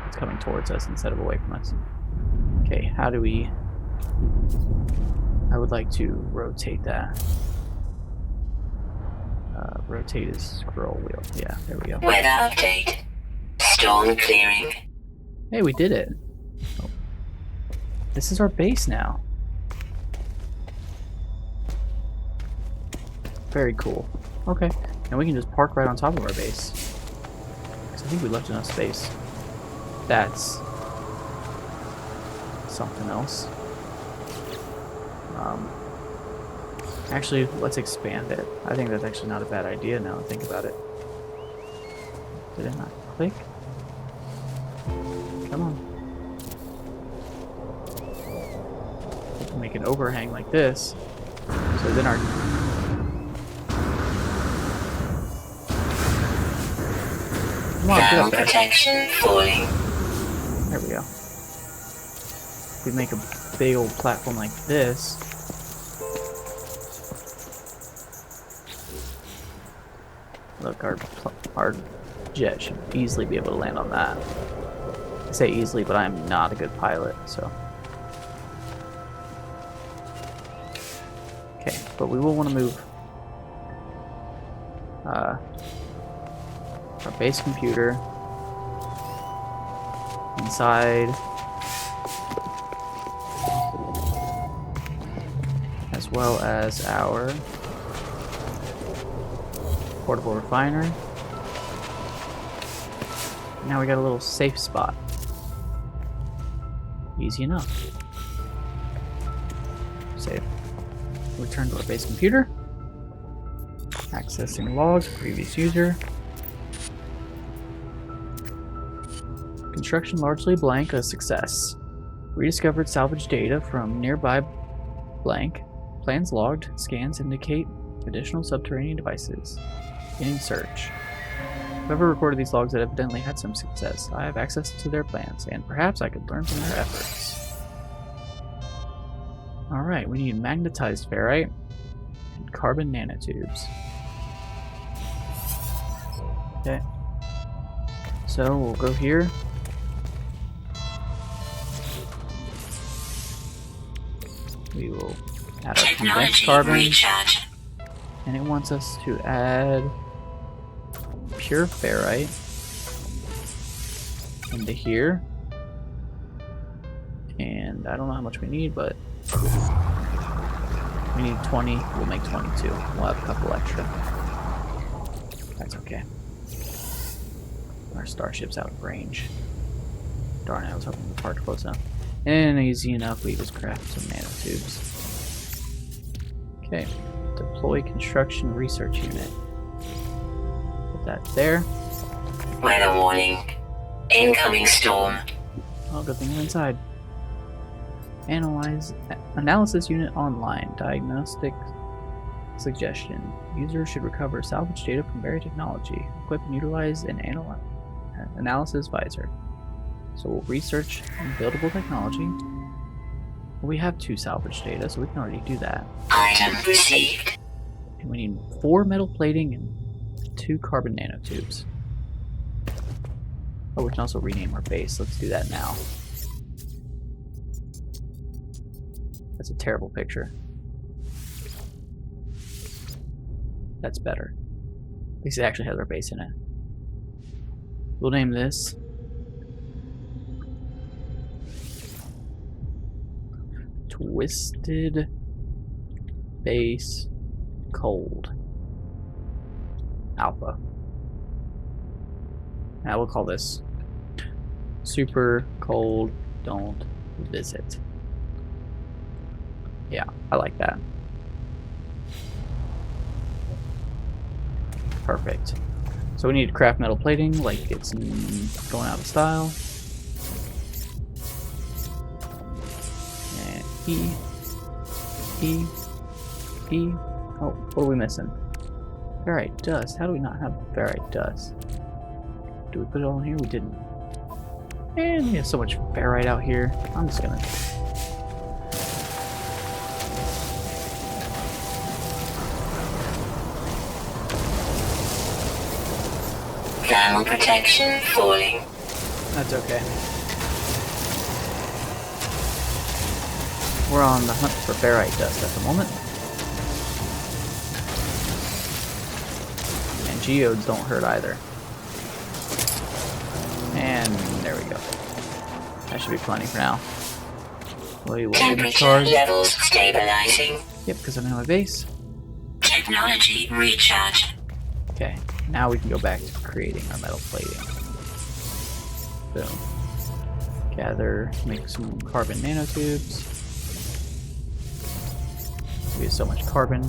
A: It's coming towards us instead of away from us. Okay, how do we... I would like to rotate that. Rotate his scroll wheel. Yeah, there we go.
B: Weather update. Storm clearing.
A: Hey, we did it. Oh. This is our base now. Very cool. Okay, and we can just park right on top of our base. Because I think we left enough space. That's something else. Actually, let's expand it. I think that's actually not a bad idea now that I think about it. Did it not click? Come on. We can make an overhang like this. So then our... Come on, get
B: Thermal
A: up there.
B: protection falling.
A: There we go. If we make a big old platform like this... Look, our jet should easily be able to land on that. I say easily, but I'm not a good pilot, so... Okay, but we will want to move our base computer inside, as well as our portable refiner. Now we got a little safe spot. Easy enough. Save. Return to our base computer. Accessing logs, previous user. Construction largely blank, a success. Rediscovered salvage data from nearby blank. Plans logged, scans indicate additional subterranean devices. Beginning search. Whoever recorded these logs had evidently had some success. I have access to their plans, and perhaps I could learn from their efforts. Alright, we need magnetized ferrite and carbon nanotubes. Okay. So we'll go here. We will add our condensed carbon.
B: Recharge.
A: And it wants us to add pure ferrite into here. And I don't know how much we need, but we need 20. We'll make 22. We'll have a couple extra. That's okay. Our starship's out of range. Darn it, I was hoping the parked close enough. And easy enough, we just craft some nanotubes. Okay. Deploy construction research unit. Put that there.
B: Weather warning. Incoming storm.
A: Oh, good thing we're inside. Analysis unit online. Diagnostic suggestion. User should recover salvage data from Barry Technology. Equip and utilize an analysis visor. So we'll research buildable technology. We have 2 salvage data, so we can already do that.
B: Item received.
A: And we need 4 metal plating and 2 carbon nanotubes. Oh, we can also rename our base. Let's do that now. That's a terrible picture. That's better. At least it actually has our base in it. We'll name this Twisted Base Cold Alpha. Now we'll call this Super Cold Don't Visit. Yeah, I like that. Perfect. So we need to craft metal plating like it's going out of style. And E. Oh, what are we missing? Ferrite dust. How do we not have ferrite dust? Do we put it all in here? We didn't. And we have so much ferrite out here. I'm just gonna...
B: Thermal protection falling.
A: That's okay. We're on the hunt for ferrite dust at the moment. geodes don't hurt either. And there we go. That should be plenty for now. Wait, what?
B: Temperature
A: Charge?
B: levels stabilizing.
A: Yep, because I'm in my base.
B: Technology recharge.
A: Okay, now we can go back to creating our metal plating. Boom. Gather, make some carbon nanotubes. We have so much carbon.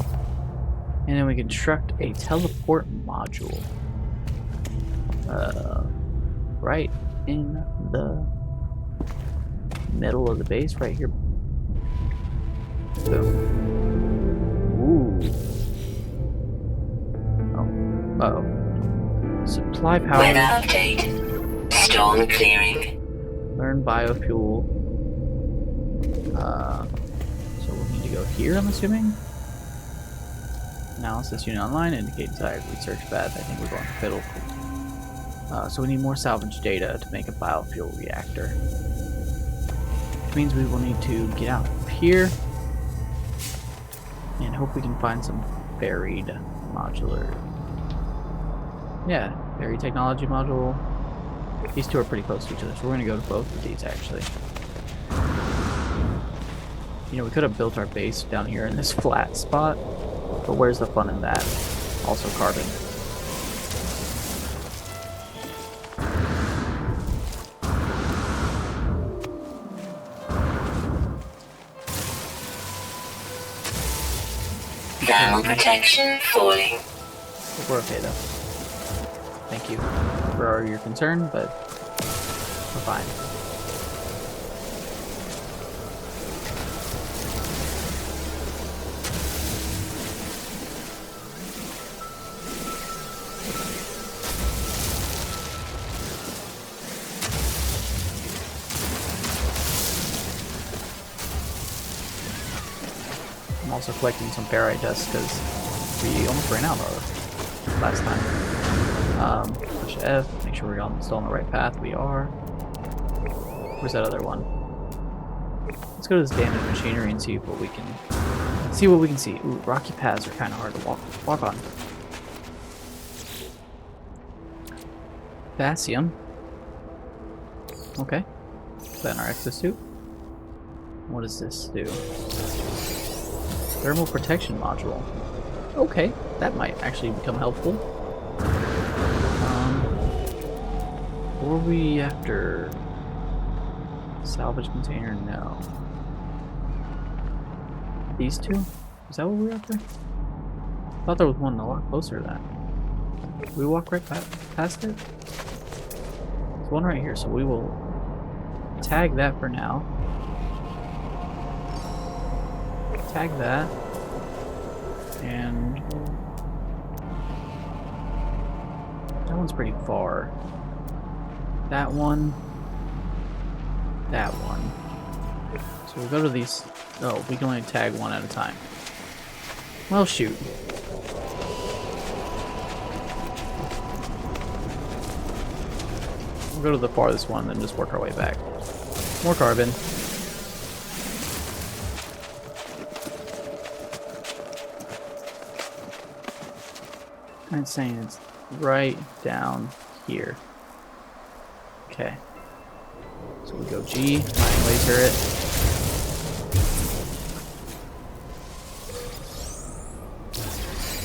A: And then we construct a teleport module. Right in the middle of the base, right here. Boom. Ooh. Oh. Uh-oh. Supply power.
B: Weather update. Storm clearing.
A: Learn biofuel. So we'll need to go here, I'm assuming. Analysis unit online indicate desired research path. I think we're going to fiddle. So we need more salvage data to make a biofuel reactor. Which means we will need to get out of here and hope we can find some buried modular. Yeah, buried technology module. These two are pretty close to each other, so we're going to go to both of these actually. You know, we could have built our base down here in this flat spot, but where's the fun in that? Also carbon.
B: Thermal protection falling.
A: We're okay though. Thank you for your concern, but we're fine. I'm also collecting some ferrite dust because we almost ran out of last time. Push F, make sure we're still on the right path. We are. Where's that other one? Let's go to this damaged machinery and see what we can see. Ooh, rocky paths are kind of hard to walk on. Potassium. Okay. Put that in our exosuit. What does this do? Thermal protection module. Okay, that might actually become helpful. Were we after salvage container? No. These two? Is that what we were after? I thought there was one a lot closer to that. Did we walk right past it? There's one right here, so we will tag that for now. Tag that. And that one's pretty far. That one. That one. So we'll go to these. Oh, we can only tag one at a time. Well, shoot. We'll go to the farthest one, then just work our way back. More carbon. I'm saying it's right down here. Okay. So we go G, mining laser it.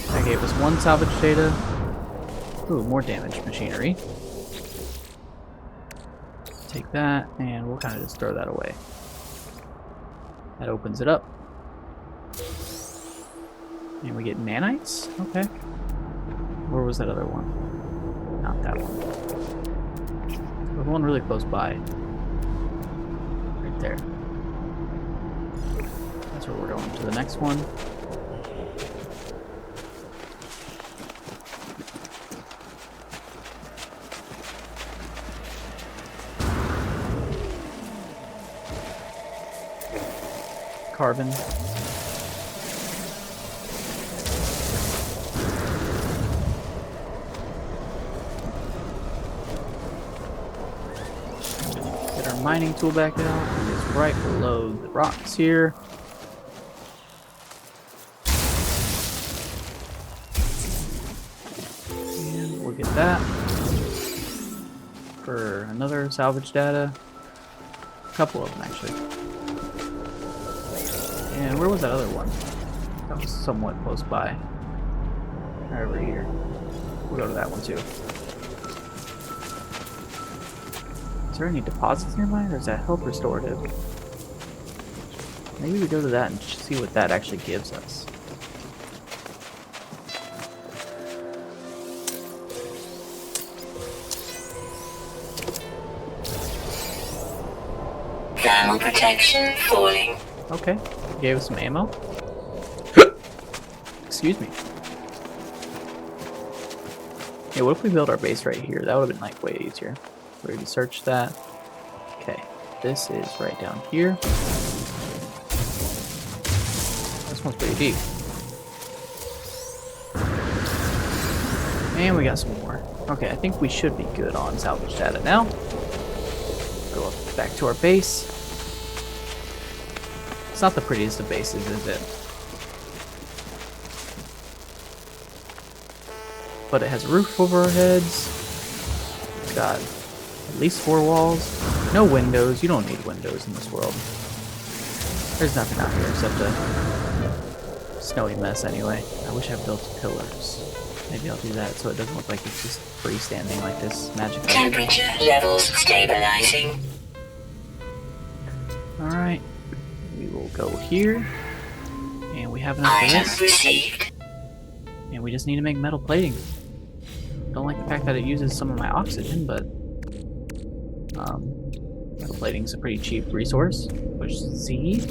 A: That gave us one salvage data. Ooh, more damaged machinery. Take that, and we'll kind of just throw that away. That opens it up. And we get nanites? Okay. Where was that other one? Not that one. There's one really close by. Right there. That's where we're going to the next one. Carbon. Get our mining tool back out. It's right below the rocks here. get that. For another salvage data. A couple of them, actually. And where was that other one? That was somewhat close by. Over here. We'll go to that one too. Is there any deposits nearby, or is that health restorative? Maybe we go to that and see what that actually gives us.
B: Thermal protection falling.
A: Okay, gave us some ammo. Excuse me. Yeah, what if we build our base right here? That would have been like way easier. We already searched that. Okay, this is right down here. This one's pretty deep. And we got some more. Okay, I think we should be good on salvage data now. Go up back to our base. It's not the prettiest of bases, is it? But it has a roof over our heads. It's got at least 4 walls. No windows. You don't need windows in this world. There's nothing out here except a snowy mess anyway. I wish I built pillars. Maybe I'll do that so it doesn't look like it's just freestanding like this magically.
B: Temperature levels stabilizing.
A: Alright. We will go here. And we have enough for
B: Items
A: this.
B: received.
A: And we just need to make metal plating. Don't like the fact that it uses some of my oxygen, but metal plating's a pretty cheap resource. Push Z.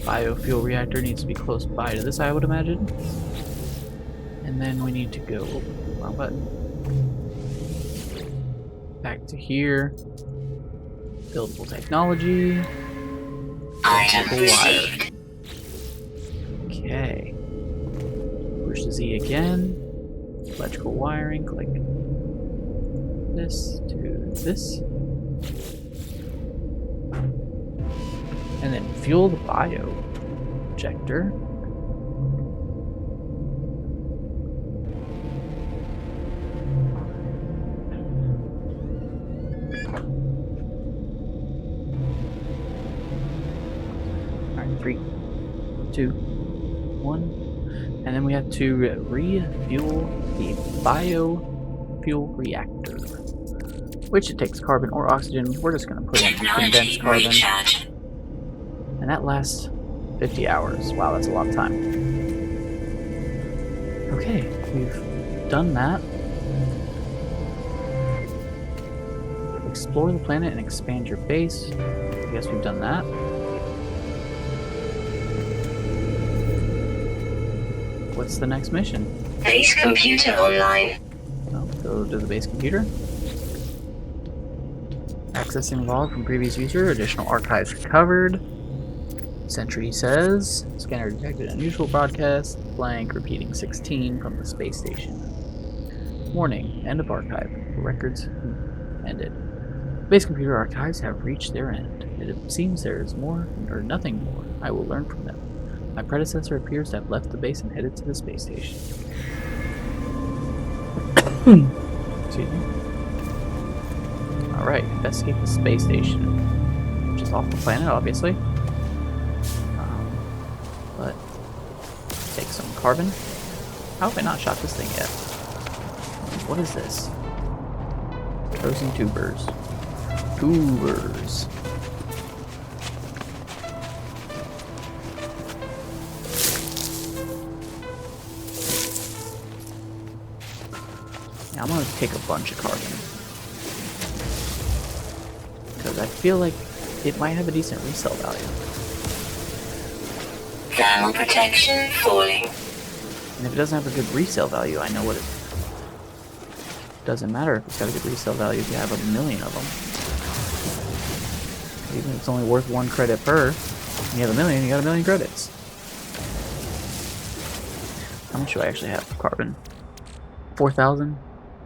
A: Biofuel reactor needs to be close by to this, I would imagine. And then we need to go wrong button. Back to here. Buildable technology.
B: Items
A: Wire.
B: received.
A: Okay. Push the Z again. Electrical wiring, click this to this. And then fuel the bio injector. Alright, 3, 2, 1. And then we have to refuel the biofuel reactor, which it takes carbon or oxygen. We're just going to put in condensed
B: Technology
A: carbon.
B: recharge.
A: And that lasts 50 hours. Wow, that's a lot of time. Okay, we've done that. Explore the planet and expand your base. I guess we've done that. What's the next mission?
B: Base computer online.
A: Oh, go to the base computer. Accessing log from previous user. Additional archives recovered. Sentry says, scanner detected unusual broadcast. Blank repeating 16 from the space station. Warning, end of archive. Records ended. Base computer archives have reached their end. It seems there is more, or nothing more. I will learn from them. My predecessor appears to have left the base and headed to the space station. Excuse me. Alright, investigate the space station. Which is off the planet, obviously. But take some carbon. How have I not shot this thing yet? What is this? Frozen tubers. Tubers. Yeah, I'm gonna take a bunch of carbon. Because I feel like it might have a decent resale value.
B: Thermal protection falling.
A: And if it doesn't have a good resale value, I know what it doesn't matter if it's got a good resale value if you have 1,000,000 of them. Even if it's only worth 1 credit per, and you have 1,000,000, you got 1,000,000 credits. How much do I actually have for carbon? 4,000,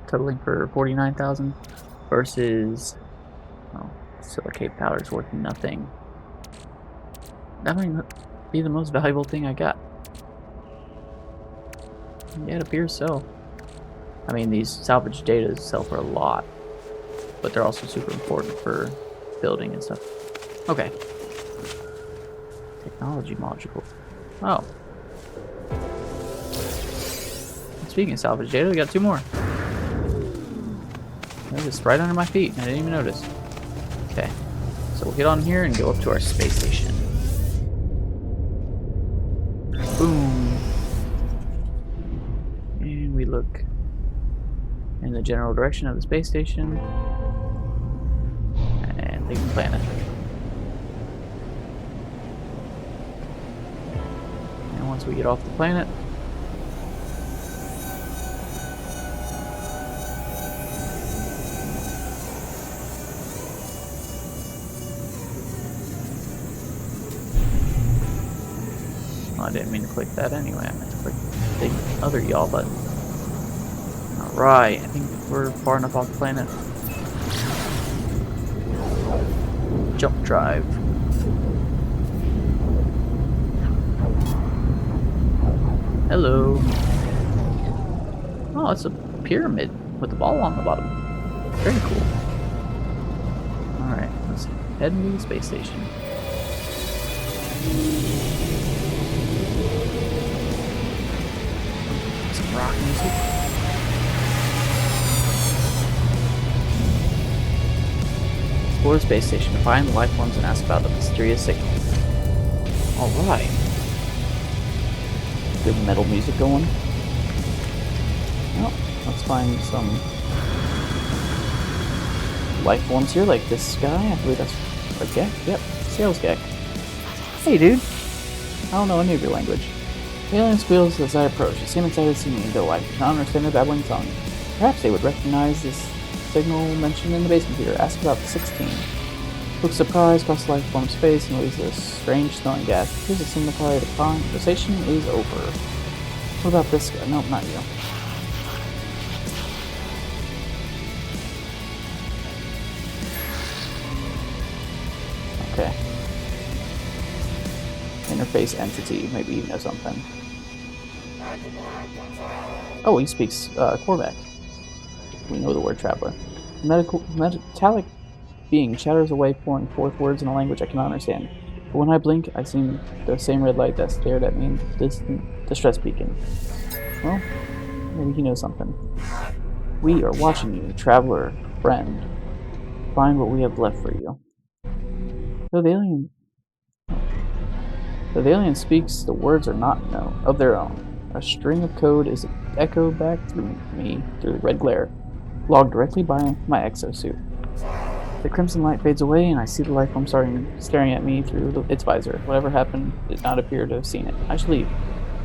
A: totaling for 49,000 versus, oh, silicate powder is worth nothing. That might be the most valuable thing I got. Yeah, it appears so. I mean, these salvage data sell for a lot, but they're also super important for building and stuff. Okay. Technology module. Oh. Speaking of salvage data, we got 2 more. They're just right under my feet. I didn't even notice. Okay. So we'll get on here and go up to our space station. Boom. And we look in the general direction of the space station. And leave the planet. And once we get off the planet, well, I didn't mean to click that anyway. I meant to click the other y'all button. Alright, I think we're far enough off the planet. Jump drive. Hello. Oh, it's a pyramid with a ball on the bottom. Very cool. Alright, let's head into the space station. Some rock music. Explore the space station to find the life forms and ask about the mysterious signal. Alright. Good metal music going. Well, let's find some life forms here, like this guy. I believe that's a Gek. Yep, Sales Gek. Hey, dude. I don't know any of your language. The alien squeals as I approach. They seem excited to see me, though I cannot understand their babbling tongue. Perhaps they would recognize this signal mentioned in the base computer. Ask about the 16. Looks surprised, across the life form's face, and releases a strange smelling gas. Appears to signify the conversation is over. What about this guy? Nope, not you. Okay. Interface entity. Maybe you know something. Oh, he speaks Korvac. We know the word traveler. Metallic being chatters away, pouring forth words in a language I cannot understand. But when I blink, I see the same red light that stared at me in distant distress beacon. Well, maybe he knows something. We are watching you, traveler, friend. Find what we have left for you. Though the alien speaks, the words are not of their own. A string of code is echoed back through me through the red glare, logged directly by my exosuit. The crimson light fades away, and I see the life form staring at me through its visor. Whatever happened did not appear to have seen it. I should leave.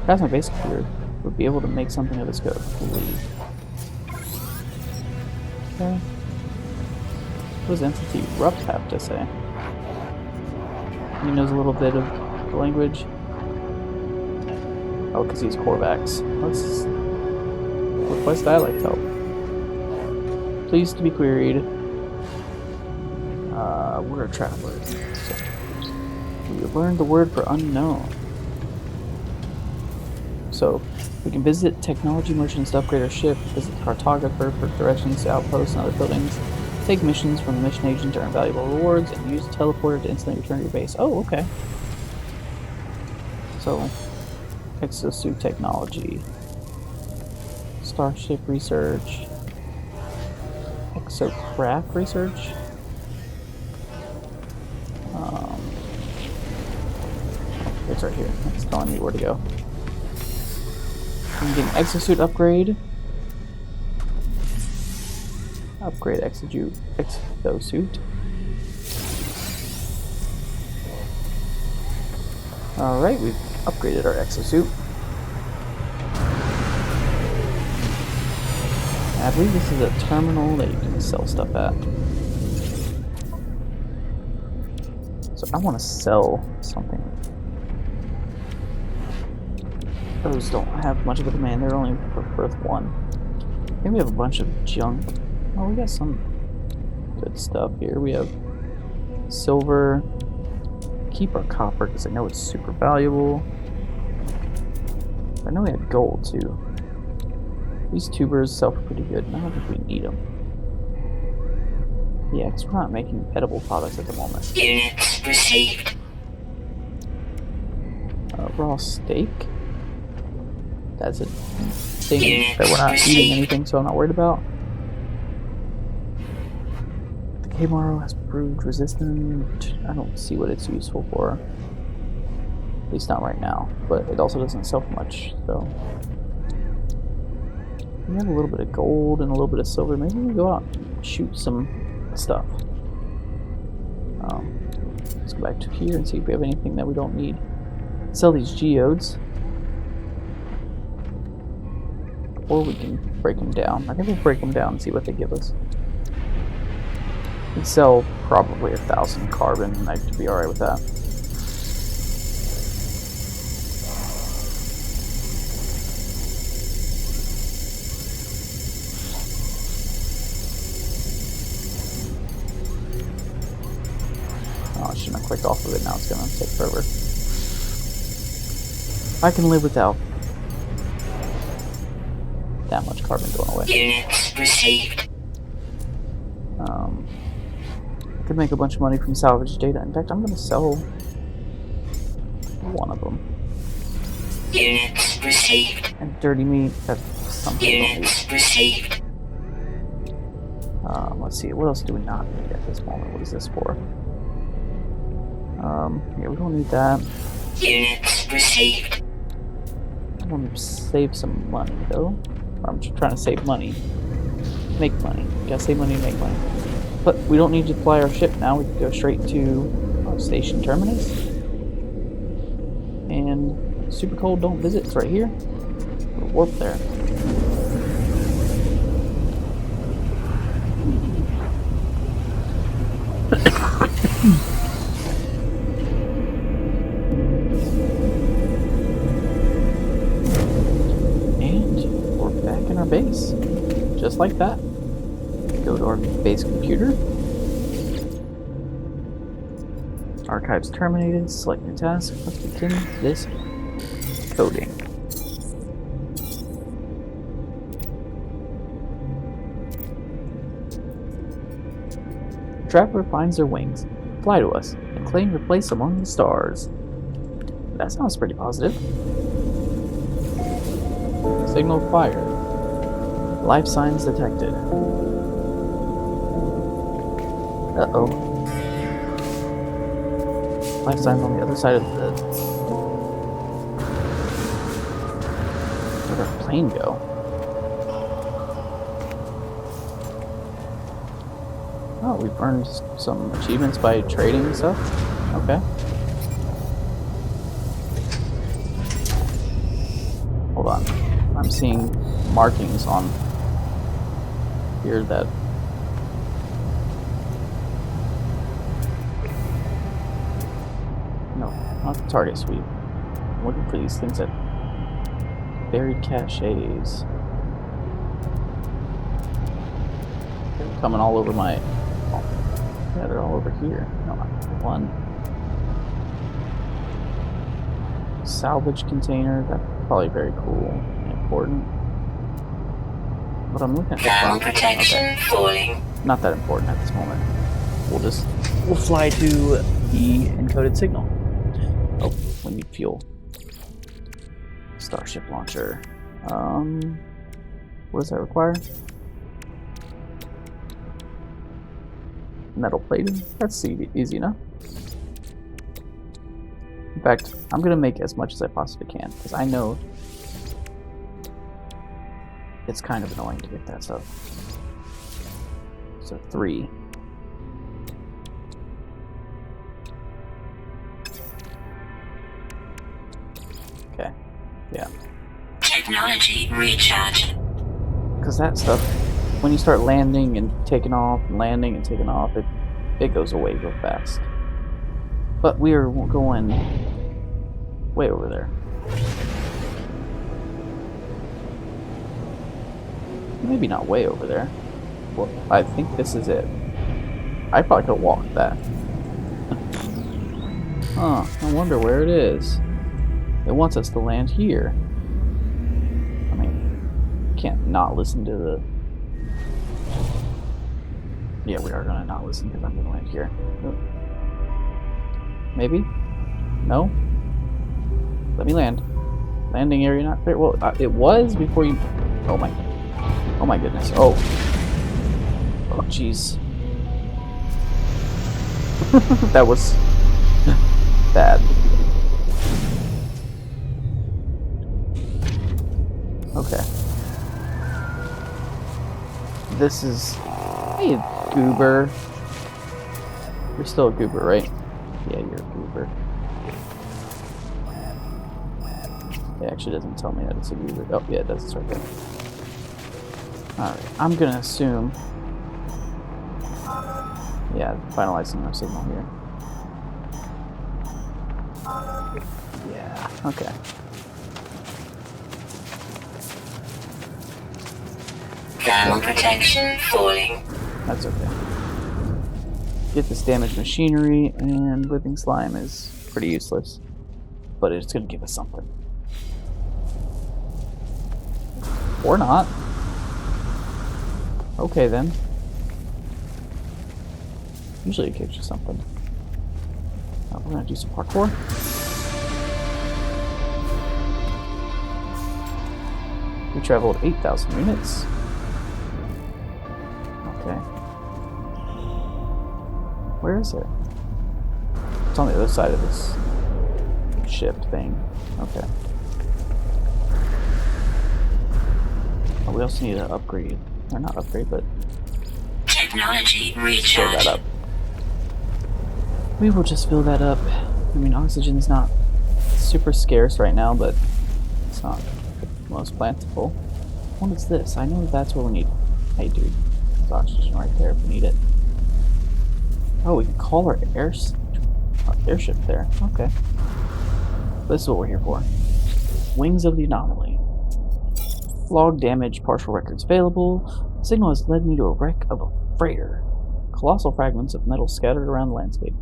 A: Perhaps my base computer would be able to make something of this code. Leave. Okay. What does Entity Rupt have to say? He knows a little bit of the language. Oh, because he's Korvax. Let's request dialect help. Pleased to be queried. We're a traveler. So we learned the word for unknown. So we can visit technology merchants to upgrade our ship, visit the cartographer for directions to outposts and other buildings, take missions from the mission agent to earn valuable rewards, and use the teleporter to instantly return to your base. Oh, okay. So, exosuit technology, starship research, exocraft research. It's right here. It's telling me where to go. I'm getting exosuit upgrade. Upgrade exosuit. Alright, we've upgraded our exosuit. I believe this is a terminal that you can sell stuff at. So I want to sell something. Those don't have much of a demand, they're only worth 1. I think we have a bunch of junk. Oh, we got some good stuff here. We have silver. Keep our copper because I know it's super valuable. I know we had gold too. These tubers sell for pretty good, and I don't think we need them. Yeah, because we're not making edible products at the moment.
B: Units received.
A: Raw steak. That's a thing
B: Units
A: that we're not
B: received.
A: eating anything, so I'm not worried about. The K-Maro has proved resistant. I don't see what it's useful for. At least not right now. But it also doesn't sell for much, so. We have a little bit of gold and a little bit of silver. Maybe we go out and shoot some stuff. Let's go back to here and see if we have anything that we don't need. Sell these geodes. Or we can break them down. I think we'll break them down and see what they give us. We'd sell probably 1,000 carbon, and I could be alright with that. Oh, I shouldn't have clicked off of it. Now it's gonna take forever. I can live without that much carbon going away.
B: Units received.
A: I could make a bunch of money from salvage data. In fact, I'm going to sell one of them.
B: Units received.
A: And dirty meat, that's something we don't
B: Units received.
A: need. Let's see, what else do we not need at this moment? What is this for? Yeah, we don't need that.
B: Units received.
A: I want to save some money, though. I'm just trying to save money. Make money. You gotta save money to make money. But we don't need to fly our ship now. We can go straight to our station terminus. And super cold, don't visit. It's right here. We'll warp there. And we're back in our base. Just like that. Go to our base computer. Archives terminated. Select new task. Let's begin this coding. Traveler finds their wings. Fly to us and claim your place among the stars. That sounds pretty positive. Signal fired. Life signs detected. Uh-oh. Life signs on the other side of the... Where'd our plane go? Oh, we've earned some achievements by trading and stuff. Okay. Hold on. I'm seeing markings on here that... No, not the target sweep. I'm looking for these things that... Buried caches. They're coming all over my... Yeah, they're all over here. No, not one. Salvage container. That's probably very cool and important. But I'm looking at the
B: Thermal
A: front.
B: protection falling.
A: Not that important at this moment. We'll fly to the encoded signal. Oh, we need fuel. Starship launcher. What does that require? Metal plating. That's easy enough. In fact, I'm gonna make as much as I possibly can because I know it's kind of annoying to get that stuff. So 3. Okay. Yeah.
B: Technology recharge.
A: Because that stuff, when you start landing and taking off, and landing and taking off, it goes away real fast. But we are going way over there. Maybe not way over there. Well, I think this is it. I probably could have walked that. Huh, I wonder where it is. It wants us to land here. I mean, Can't not listen to the... Yeah, we are gonna not listen because I'm gonna land here. Maybe? No? Let me land. Landing area not clear. Well, it was before you... Oh my goodness. Oh jeez. That was bad. Okay. This is... Hey, goober. You're still a goober, right? Yeah, you're a goober. It actually doesn't tell me that it's a goober. Oh, yeah, it does. It's right there. Alright, I'm gonna assume... Yeah, finalizing our signal here. Yeah, okay.
B: Thermal protection falling.
A: That's okay. Get this damaged machinery, and living slime is pretty useless. But it's gonna give us something. Or not. Okay then. Usually it gives you something. We're gonna do some parkour. We traveled 8,000 units. Okay. Where is it? It's on the other side of this ship thing. Okay. Oh, we also need to upgrade. Or not upgrade, but
B: Technology
A: fill
B: recharge.
A: that up. We will just fill that up. I mean, oxygen's not super scarce right now, but it's not the most plentiful. What is this? I know that's what we need. Hey, dude. There's oxygen right there if we need it. Oh, we can call our airship there. Okay. This is what we're here for. Wings of the Anomaly. Log damage, partial records available. Signal has led me to a wreck of a freighter. Colossal fragments of metal scattered around the landscape.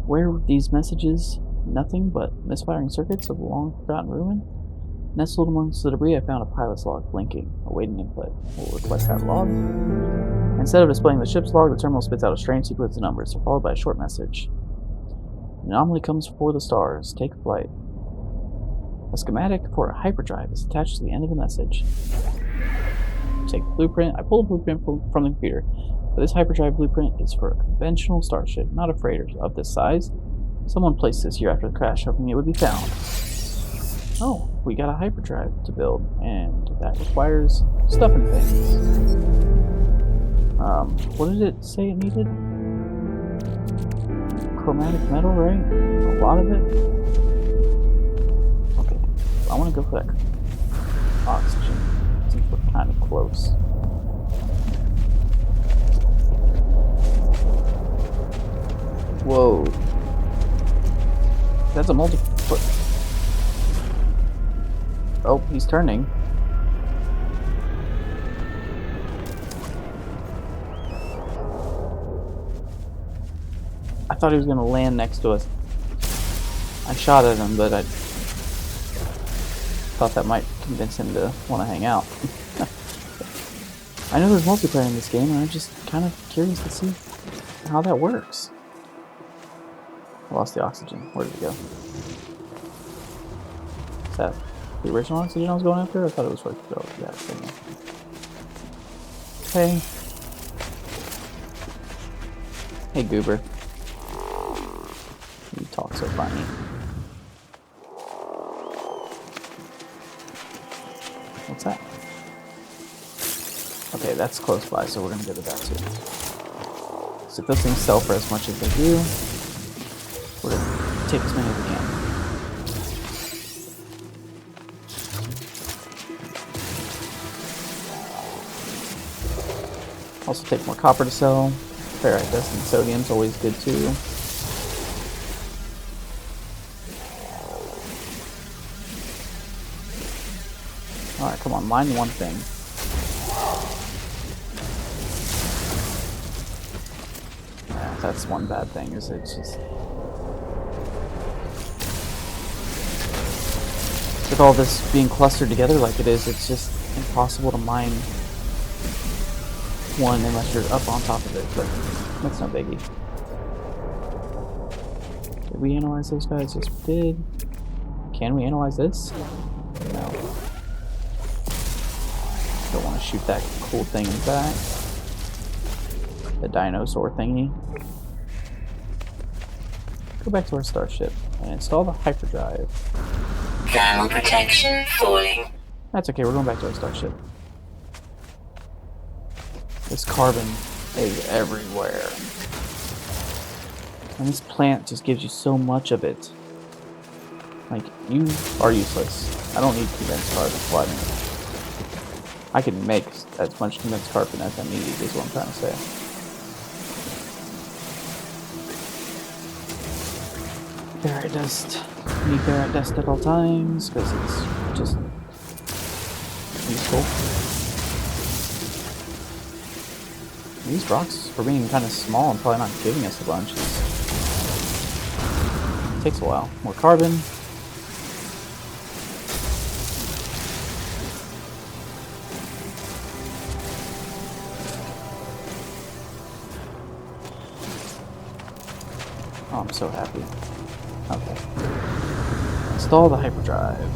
A: Where were these messages? Nothing but misfiring circuits of a long-forgotten ruin? Nestled amongst the debris, I found a pilot's log blinking, awaiting input. We'll request that log. Instead of displaying the ship's log, the terminal spits out a strange sequence of numbers, followed by a short message. An anomaly comes for the stars. Take flight. A schematic for a hyperdrive is attached to the end of the message. Take the blueprint. I pulled a blueprint from the computer. But this hyperdrive blueprint is for a conventional starship, not a freighter of this size. Someone placed this here after the crash, hoping it would be found. Oh, we got a hyperdrive to build, and that requires stuff and things. What did it say it needed? Chromatic metal, right? A lot of it? Okay, I want to go for that oxygen, since we're kind of close. Whoa. That's a multi-foot. Oh, he's turning. I thought he was going to land next to us. I shot at him, but I thought that might convince him to want to hang out. I know there's multiplayer in this game, and I'm just kind of curious to see how that works. I lost the oxygen. Where did it go? Is that the original oxygen I was going after? I thought it was for that thing. Hey. Hey, Goober. You talk so funny. What's that? Okay, that's close by, so we're gonna go to that too. So if those things sell for as much as they do, we're gonna take as many as we can. Also take more copper to sell. Ferrite dust and sodium's always good too. Alright, come on, mine one thing. Yeah, that's one bad thing, is it's just... With all this being clustered together like it is, it's just impossible to mine one unless you're up on top of it, but that's no biggie. Did we analyze those guys? Yes, we did. Can we analyze this? No. Don't want to shoot that cool thing in the back. The dinosaur thingy. Go back to our starship and install the hyperdrive.
B: Thermal protection falling.
A: That's okay, we're going back to our starship. This carbon is everywhere. And this plant just gives you so much of it. Like, you are useless. I don't need condensed carbon flooding. I can make as much condensed carbon as I need, is what I'm trying to say. Ferrite dust. Need ferrite dust at all times, because it's just useful. These rocks, for being kind of small and probably not giving us a bunch, takes a while. More carbon. Oh, I'm so happy. Okay. Install the hyperdrive.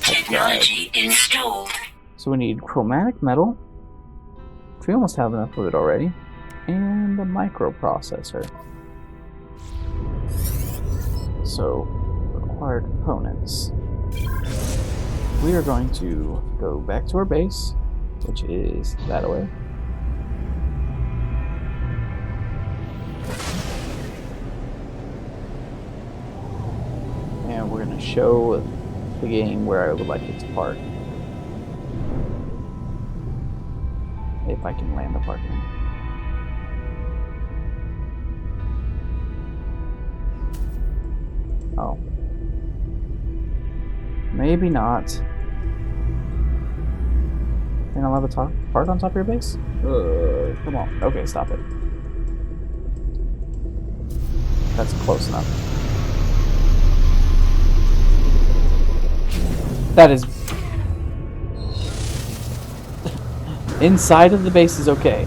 B: Technology installed.
A: So we need chromatic metal, which we almost have enough of it already, and a microprocessor. So, required components. We are going to go back to our base, which is that way. And we're going to show the game where I would like it to park. If I can land the parking. Oh. Maybe not. You're not allowed to park on top of your base? Come on. Okay, stop it. That's close enough. That is... Inside of the base is okay.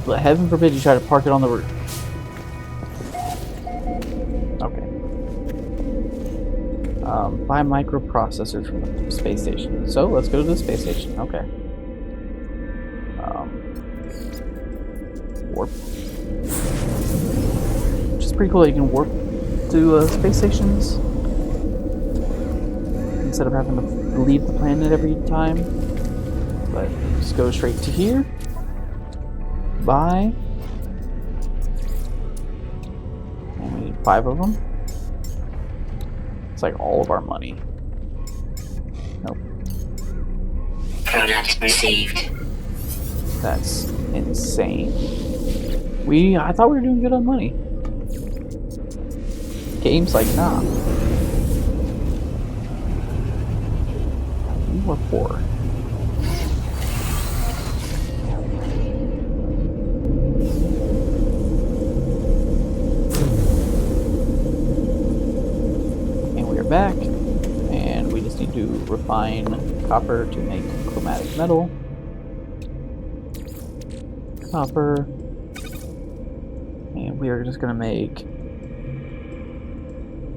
A: But heaven forbid you try to park it on the roof. Okay. Buy microprocessors from the space station. So, let's go to the space station. Okay. Warp. Which is pretty cool that you can warp to space stations instead of having to leave the planet every time. But just go straight to here. Buy. And we need 5 of them. It's like all of our money. Nope.
B: Product received.
A: That's insane. I thought we were doing good on money. Game's like, nah. You are poor. Back, and we just need to refine copper to make chromatic metal. Copper, and we are just going to make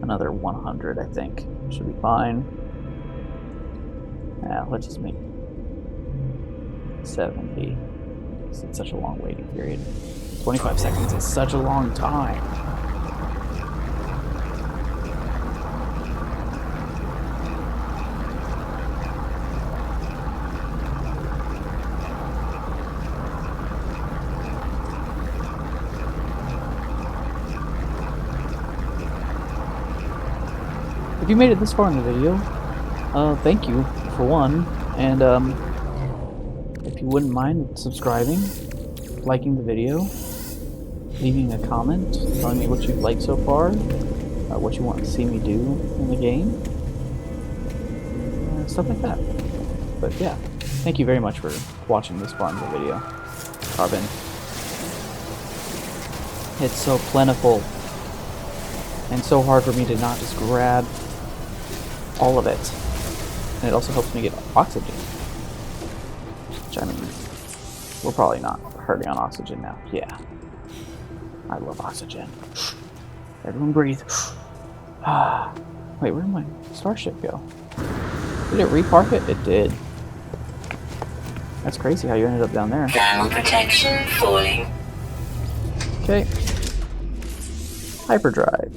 A: another 100, I think. Should be fine. Yeah, let's just make 70. It's such a long waiting period. 25 seconds is such a long time. If you made it this far in the video, thank you for one, and if you wouldn't mind subscribing, liking the video, leaving a comment, telling me what you've liked so far, what you want to see me do in the game, stuff like that. But yeah, thank you very much for watching this far in the video. Carbon. It's so plentiful. And so hard for me to not just grab all of it. And it also helps me get oxygen. Which, I mean, we're probably not hurting on oxygen now. Yeah. I love oxygen. Everyone breathe. Ah. Wait, where did my starship go? Did it repark it? It did. That's crazy how you ended up down there.
B: Thermal protection falling.
A: Okay. Hyperdrive.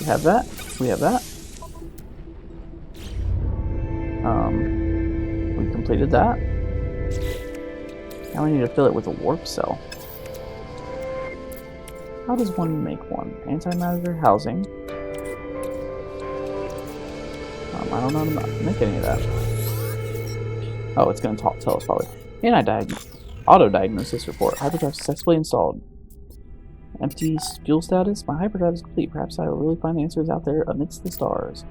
A: We have that. We have that. We completed that. Now we need to fill it with a warp cell. How does one make one? Antimatter housing. I don't know how to make any of that. Oh, it's going to tell us probably. Auto-diagnosis report. Hyperdrive successfully installed. Empty fuel status. My hyperdrive is complete. Perhaps I will really find the answers out there amidst the stars.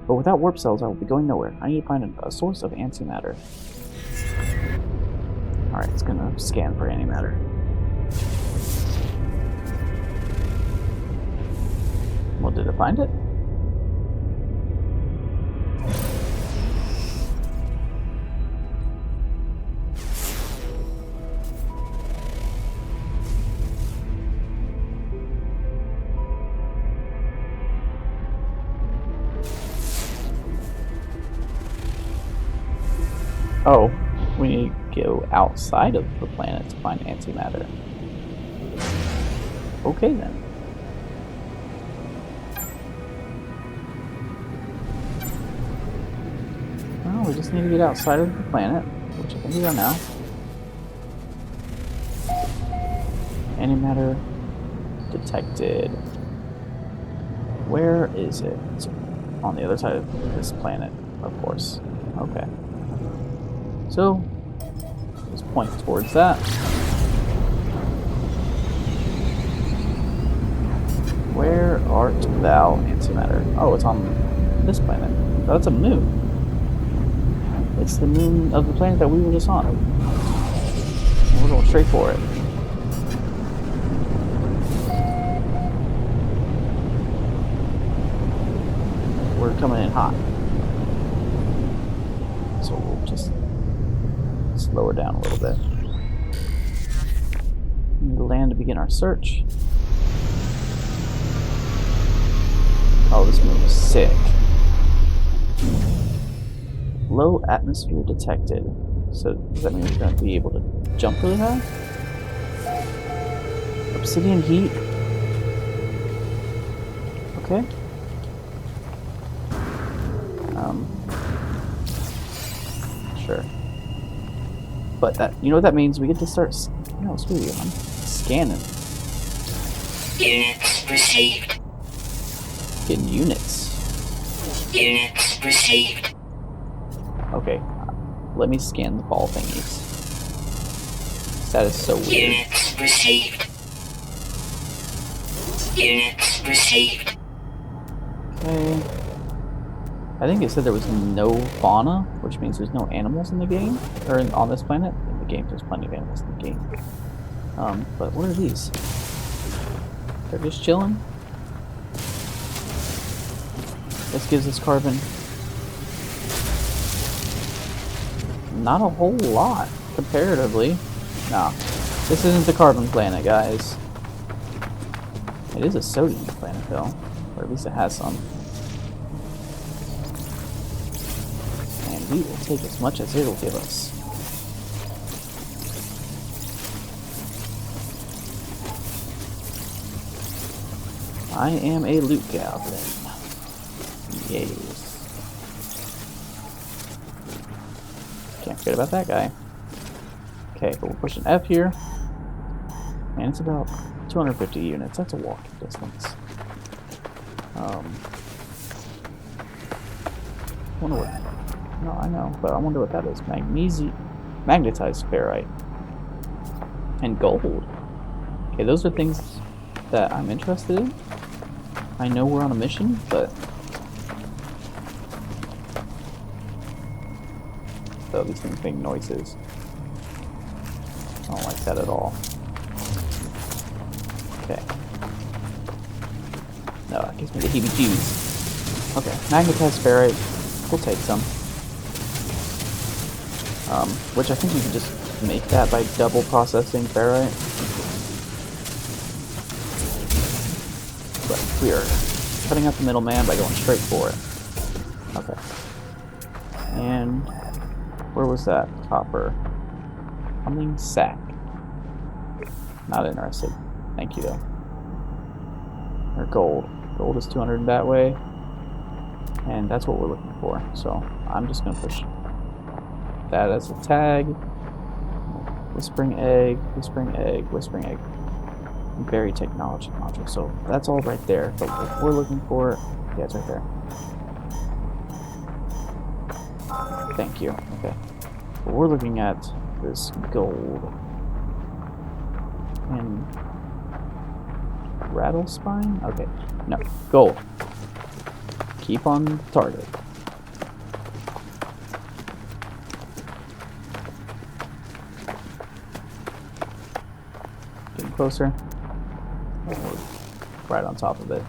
A: But without warp cells, I will be going nowhere. I need to find a source of antimatter. Alright, it's going to scan for antimatter. Well, did it find it? Oh, we need to go outside of the planet to find antimatter. Okay then. Well, we just need to get outside of the planet, which I think we are now. Antimatter detected. Where is it? On the other side of this planet, of course. Okay. So, let's point towards that. Where art thou, antimatter? Oh, it's on this planet. Oh, that's a moon. It's the moon of the planet that we were just on. And we're going straight for it. We're coming in hot. So we'll just slow her down a little bit. We need to land to begin our search. Oh, this moon is sick. Low atmosphere detected. So does that mean we're going to be able to jump really high? Obsidian heat. Okay. Sure. But that, you know what that means? We get to start, no, screw you, I'm scanning.
B: Units received.
A: Getting units.
B: Units received.
A: Okay, let me scan the ball thingies. That is so weird.
B: Units received. Units received.
A: Okay. I think it said there was no fauna, which means there's no animals in the game, or on this planet. In the game, there's plenty of animals in the game. But what are these? They're just chilling. This gives us carbon. Not a whole lot, comparatively. Nah, this isn't the carbon planet, guys. It is a sodium planet, though, or at least it has some. And we will take as much as it will give us. I am a loot goblin. Yes. Can't forget about that guy. Okay, but we're pushing F here. And it's about 250 units. That's a walking distance. Wonder what. No, I know, but I wonder what that is. Magnetized ferrite. And gold. Okay, those are things that I'm interested in. I know we're on a mission, but... So these things make noises. I don't like that at all. Okay. No, gives me the heebie-jeebies. Okay, magnetized ferrite. We'll take some. Which I think you can just make that by double processing ferrite. But we are cutting out the middleman by going straight for it. Okay. And where was that? Copper. Humming sack. Not interested. Thank you though. Or gold. Gold is 200 that way. And that's what we're looking for. So I'm just gonna push that as a tag. Whispering egg, whispering egg, whispering egg. Very technology module. So that's all right there. But what we're looking for, yeah, it's right there. Thank you. Okay. But we're looking at this gold. And rattle spine? Okay. No. Gold. Keep on target. Getting closer. Right on top of it.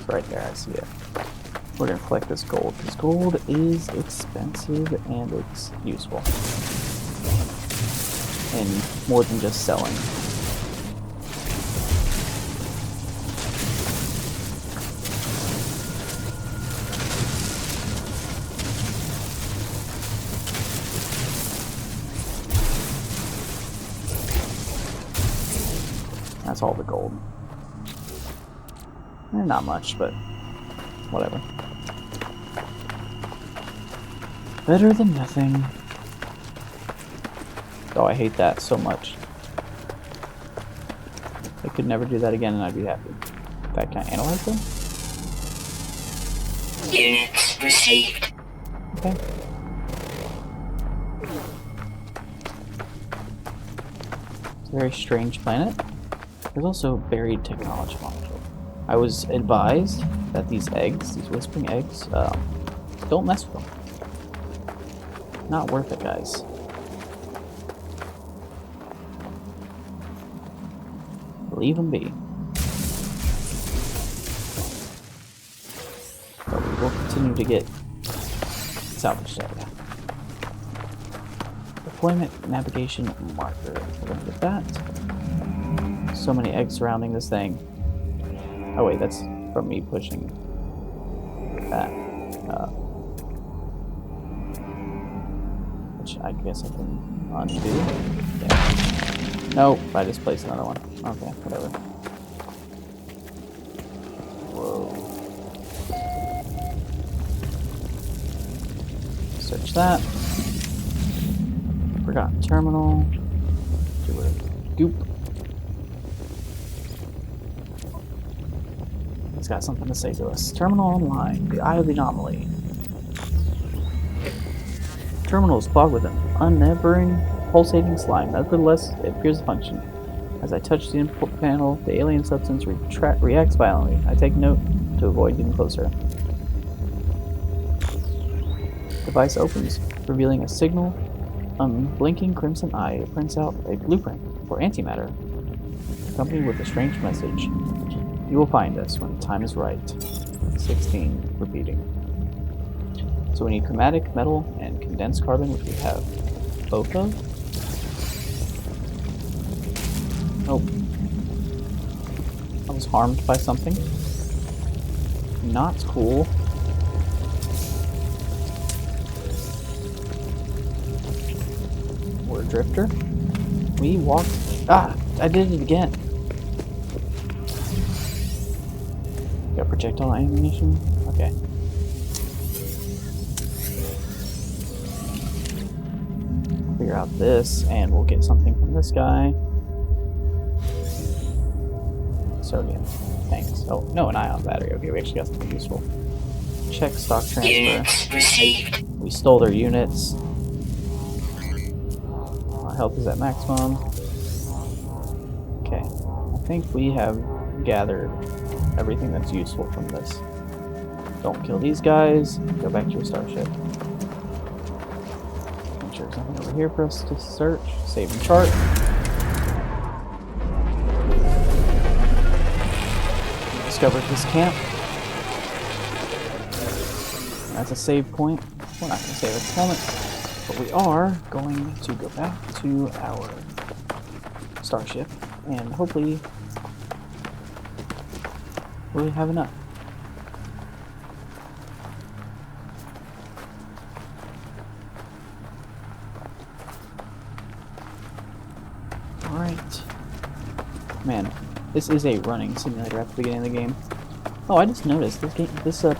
A: It's right there, I see it. We're gonna collect this gold, because gold is expensive and it's useful. And more than just selling. That's all the gold. Not much, but whatever. Better than nothing. Oh, I hate that so much. I could never do that again and I'd be happy. In fact, can I analyze them?
B: Units received.
A: Okay. It's a very strange planet. There's also buried technology module. I was advised that these eggs, these whispering eggs, don't mess with them. Not worth it, guys. Leave them be. But we will continue to get salvage data. Deployment navigation marker. We're gonna get that. So many eggs surrounding this thing. Oh wait, that's from me pushing that. Which I guess I can undo. Yeah. Nope, I just placed another one. Okay, whatever. Whoa. Search that. Forgotten terminal. Do a goop. It's got something to say to us. Terminal online. The Eye of the Anomaly. Terminal is clogged with an unevering, pulsating slime. Nevertheless, it appears to function. As I touch the input panel, the alien substance reacts violently. I take note to avoid getting closer. Device opens, revealing a signal. Blinking crimson eye, it prints out a blueprint for antimatter, accompanied with a strange message. You will find us when the time is right. 16, repeating. So we need chromatic metal and condensed carbon, which we have both of. Nope. I was harmed by something. Not cool. We're a drifter. We walked. Ah! I did it again. Got projectile ammunition? Okay. Figure out this, and we'll get something from this guy. Sodium. Thanks. Oh, no, an ion battery. Okay, we actually got something useful. Check stock transfer.
B: Units received.
A: We stole their units. Our health is at maximum. Okay. I think we have gathered everything that's useful from this. Don't kill these guys. Go back to your starship. Make sure there's nothing over here for us to search. Save and chart. discovered this camp. That's a save point. We're not going to save at the moment, but we are going to go back to our starship and hopefully we have enough. Alright. Man, this is a running simulator at the beginning of the game. Oh, I just noticed this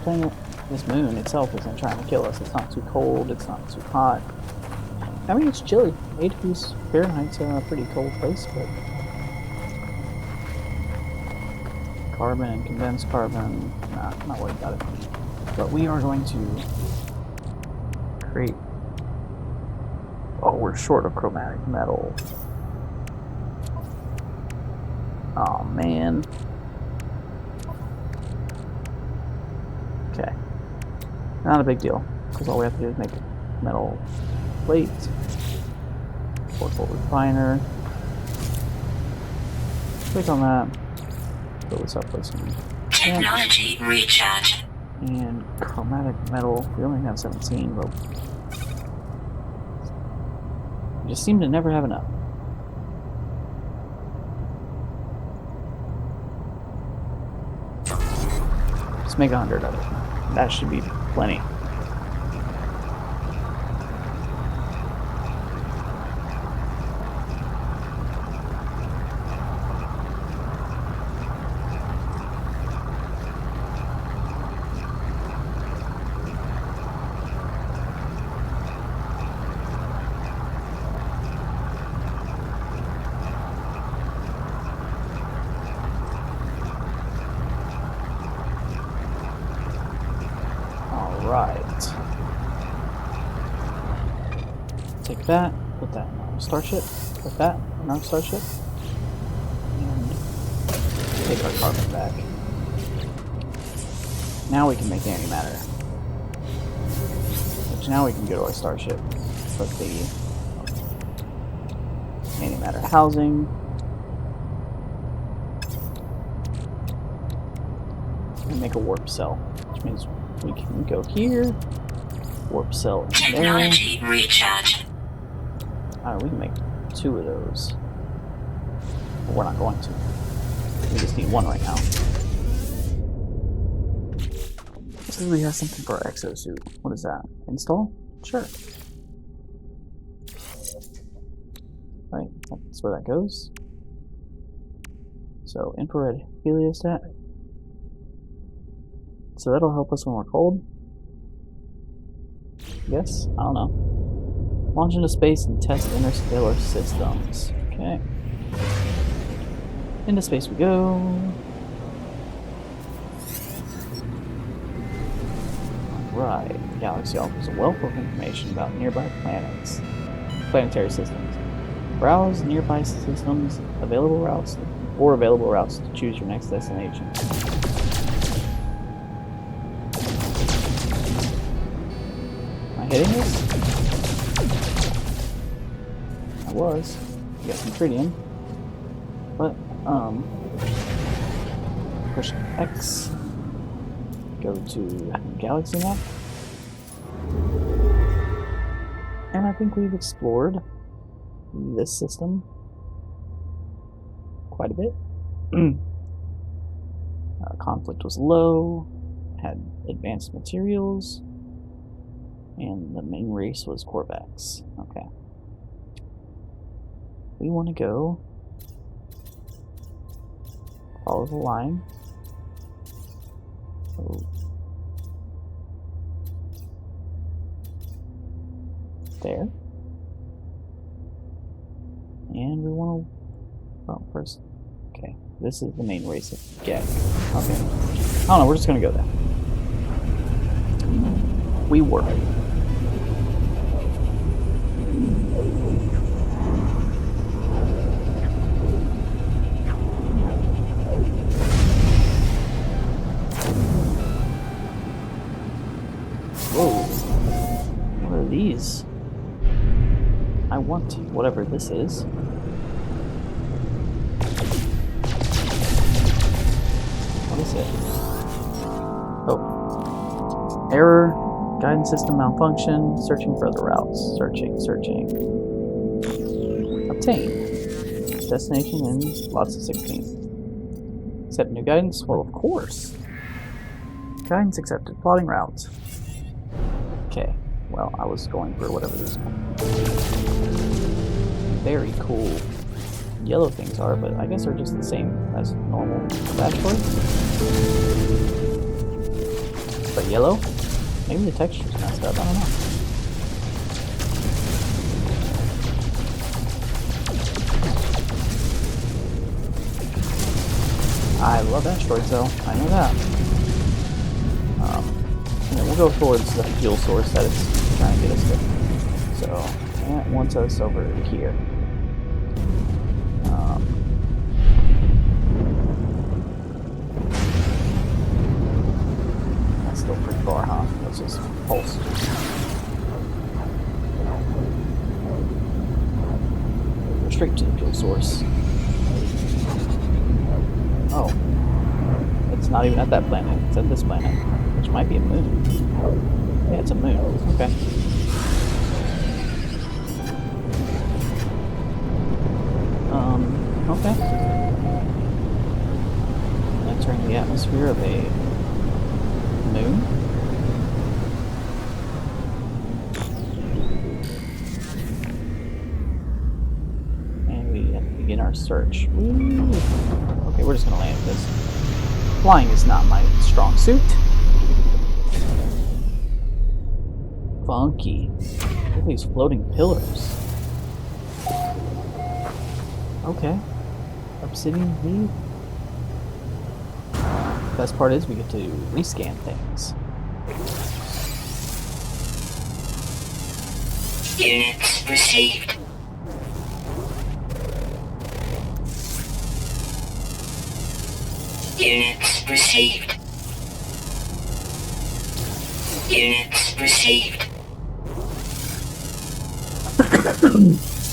A: planet, this moon itself isn't trying to kill us. It's not too cold, it's not too hot. I mean, it's chilly. 8 degrees Fahrenheit's a pretty cold place, but carbon and condensed carbon, not worried about it. But we are going to create... Oh, we're short of chromatic metal. Oh man. Okay. Not a big deal, because all we have to do is make metal plates, portable refiner. Click on that. Fill this up with some
B: Technology recharge.
A: and chromatic metal. We only have 17, but we just seem to never have enough. Let's make 100 of it. That should be plenty. Right. Take that, put that in our starship, put that in our starship, and take our carbon back. Now we can make antimatter. Which now we can go to our starship, put the antimatter housing, and make a warp cell, which means we can go here, warp cell in there.
B: Technology recharge.
A: Alright, we can make 2 of those. But we're not going to. We just need 1 right now. Looks like we have something for our exosuit. What is that? Install? Sure. Right, that's where that goes. So, infrared heliostat. So that'll help us when we're cold? Yes? I don't know. Launch into space and test interstellar systems. Okay. Into space we go. Alright. The galaxy offers a wealth of information about nearby planets. Planetary systems. Browse nearby systems, available routes to choose your next destination. Hitting this? I was. I got some tritium. But, push X. Go to galaxy map. And I think we've explored this system quite a bit. Conflict was low, had advanced materials. And the main race was Corvax. Okay. We want to go follow the line. Oh. There. And we want to... Oh, first... Okay. This is the main race of Gek. Okay. I don't know, we're just going to go there. We warp. Whoa. What are these? I want whatever this is. What is that's it. Oh. Error. Guidance system malfunction. Searching for other routes. Searching. Obtained. Destination in lots of 16. Accept new guidance? Well, of course. Guidance accepted. Plotting routes. Okay. Well, I was going for whatever this very cool yellow things are, but I guess they're just the same as normal asteroids. But yellow? Maybe the texture's messed up, I don't know. I love asteroids though, I know that. And then we'll go towards the fuel source that it's trying to get us to. So, it wants us over here. That's still pretty far, huh? Let's just pulse. Go straight to the fuel source. Oh. It's not even at that planet, it's at this planet. Which might be a moon. Yeah, it's a moon. Okay. Okay. Entering the atmosphere of a moon. And we have to begin our search. Woo. Okay, we're just gonna land this. Flying is not my strong suit. Funky. Look at these floating pillars. Okay. Obsidian Heat. Best part is we get to rescan things.
B: Units received. Units received. Units received.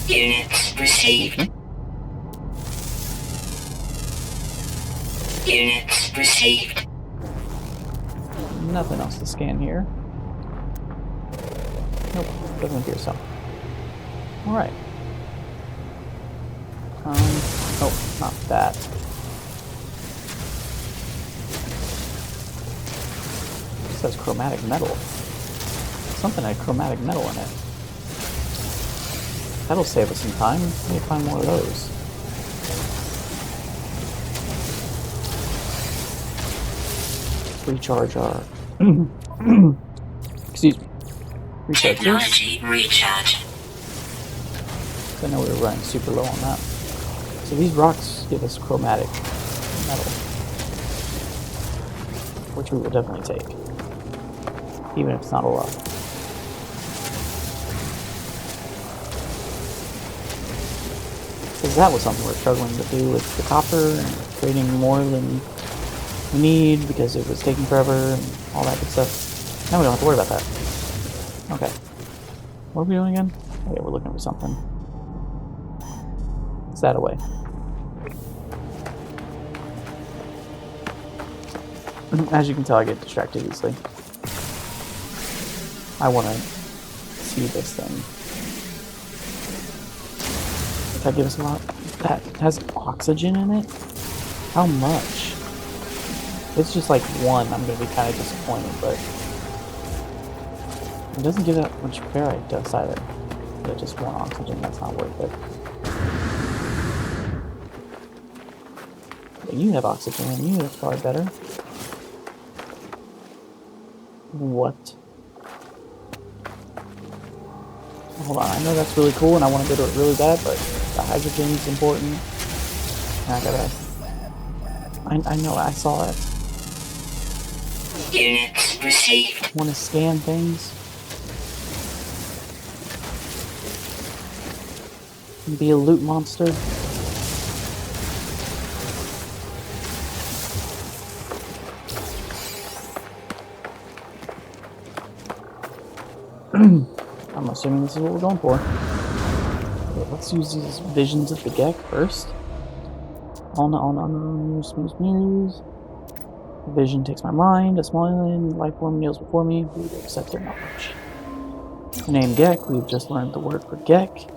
B: Units received. Units received.
A: Nothing else to scan here. Nope, doesn't appear so. Alright. Oh, not that. It says chromatic metal. Something had chromatic metal in it. That'll save us some time. We need to find more of those. Recharge our excuse me. Recharge this.
B: Technology recharge.
A: I know we were running super low on that. So these rocks give us chromatic metal, which we will definitely take, even if it's not a lot. Because that was something we're struggling to do with the copper and creating more than we need because it was taking forever and all that good stuff. Now we don't have to worry about that. Okay. What are we doing again? Oh yeah, we're looking for something. It's that away. As you can tell, I get distracted easily. I want to see this thing. Does that give us a lot? That has oxygen in it? How much? If it's just like one, I'm going to be kind of disappointed, but it doesn't give that much ferrite dust either. But just one oxygen, that's not worth it. But you have oxygen in you, that's probably better. What? Hold on, I know that's really cool and I want to go to it really bad, but the hydrogen's important. And I gotta... I know, I saw it.
B: Units received.
A: Want to scan things? Be a loot monster? I'm assuming this is what we're going for. Okay, let's use these visions of the Gek first. Oh no, oh no, no, snooze, snooze. The vision takes my mind. A small alien life form kneels before me. We accept their knowledge. The name Gek. We've just learned the word for Gek.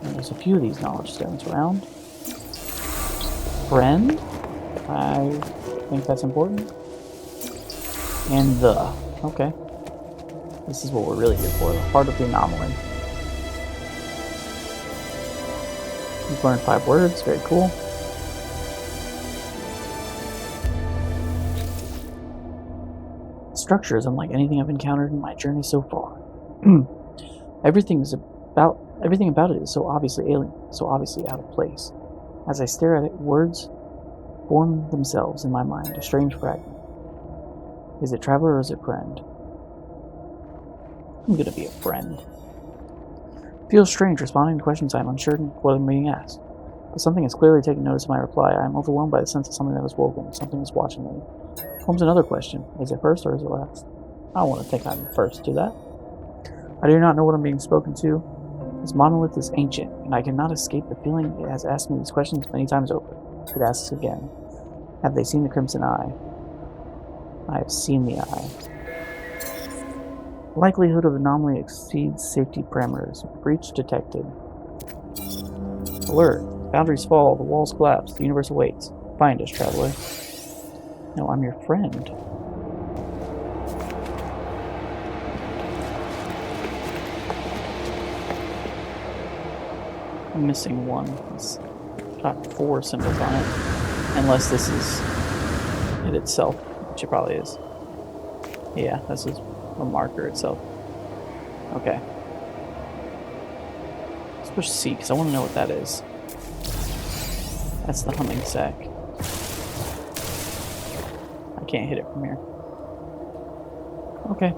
A: And there's a few of these knowledge stones around. Friend. I think that's important. And the. Okay. This is what we're really here for. The heart of the anomaly. We've learned 5 words. Very cool. The structure is unlike anything I've encountered in my journey so far. Everything about it is so obviously alien, so obviously out of place. As I stare at it, words form themselves in my mind, a strange fragment. Is it traveler or is it friend? I'm gonna be a friend. Feels strange responding to questions I'm unsure what I'm being asked. But something is clearly taking notice of my reply. I am overwhelmed by the sense of something that is woken, something is watching me. Comes another question. Is it first or is it last? I don't want to think I'm first to that. I do not know what I'm being spoken to. This monolith is ancient, and I cannot escape the feeling it has asked me these questions many times over. It asks again. Have they seen the Crimson Eye? I have seen the eye. Likelihood of anomaly exceeds safety parameters. Breach detected. Alert. Boundaries fall. The walls collapse. The universe awaits. Find us, traveler. No, I'm your friend. I'm missing one. It's got 4 symbols on it. Unless this is it itself, which it probably is. Yeah, this is a marker itself. Okay. Let's push C, because I want to know what that is. That's the humming sack. I can't hit it from here. Okay.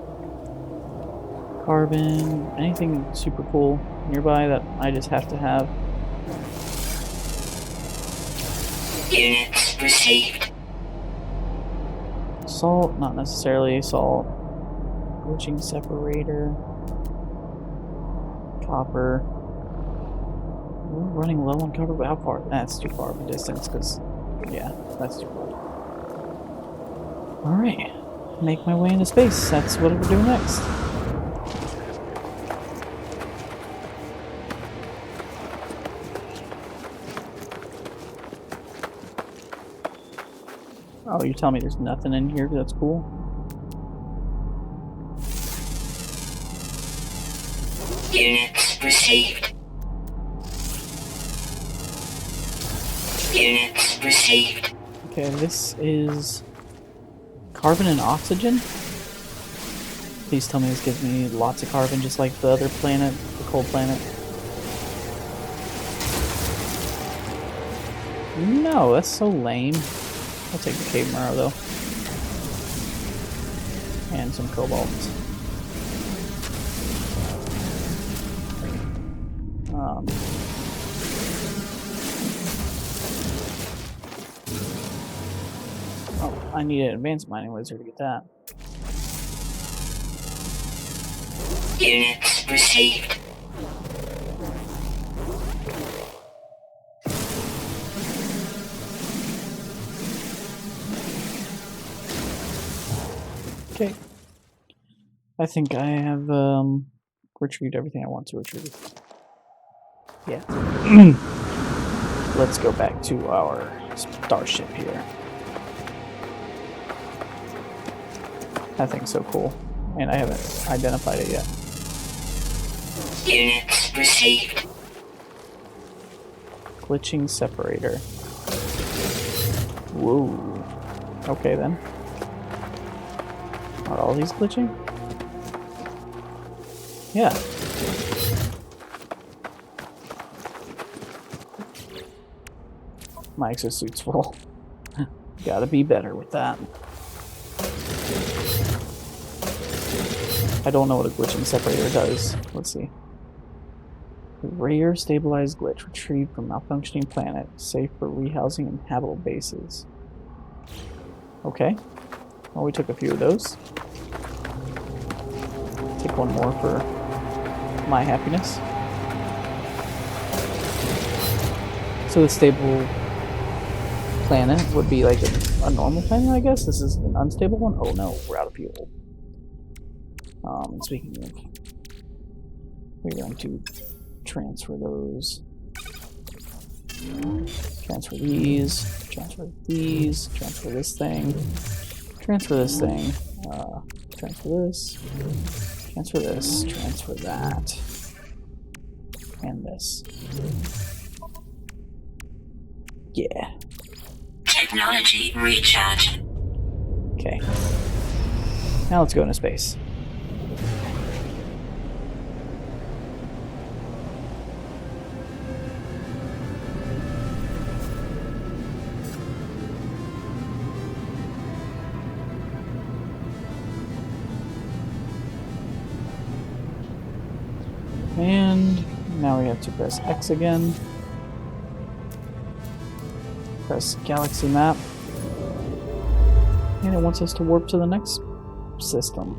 A: Carbon, anything super cool nearby that I just have to have.
B: Units received.
A: Salt, not necessarily salt. Glitching separator. Copper. We're running low on copper, but how far? That's too far of a distance, because, yeah, that's too far. Alright. Make my way into space. That's what we're doing next. Oh, you're telling me there's nothing in here that's cool?
B: Units received. Units received.
A: Okay, this is carbon and oxygen. Please tell me this gives me lots of carbon, just like the other planet, the cold planet. No, that's so lame. I'll take the cave marrow though. And some cobalt. Oh, I need an advanced mining laser to get that.
B: Units received.
A: Okay. I think I have retrieved everything I want to retrieve. Yeah. Let's go back to our starship here. That thing's so cool. And I haven't identified it yet.
B: Units received.
A: Glitching separator. Whoa. Okay then. Are all these glitching? Yeah. My exosuit's full. Gotta be better with that. I don't know what a glitching separator does. Let's see. Rare stabilized glitch retrieved from malfunctioning planet. Safe for rehousing in habitable bases. Okay. Well, we took a few of those. Take one more for my happiness. So the stable planet would be like a normal planet, I guess. This is an unstable one. Oh no, we're out of fuel. And speaking of, we're going to transfer those. Transfer these. Transfer these. Transfer this thing. Transfer this thing. Transfer this. Transfer this. Transfer that. And this. Yeah.
B: Technology recharge.
A: Okay. Now let's go into space. And now we have to press X again. Press galaxy map. And it wants us to warp to the next system.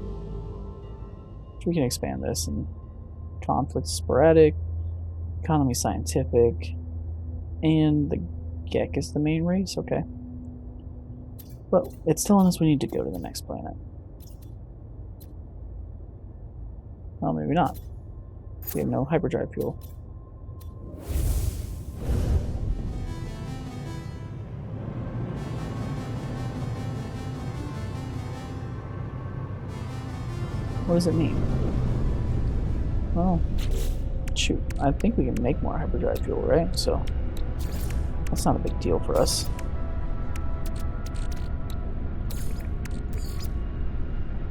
A: So we can expand this. And conflict sporadic, economy scientific, and the Gek is the main race. Okay. But it's telling us we need to go to the next planet. Well, maybe not. We have no hyperdrive fuel. What does it mean? Well, shoot. I think we can make more hyperdrive fuel, right? So that's not a big deal for us.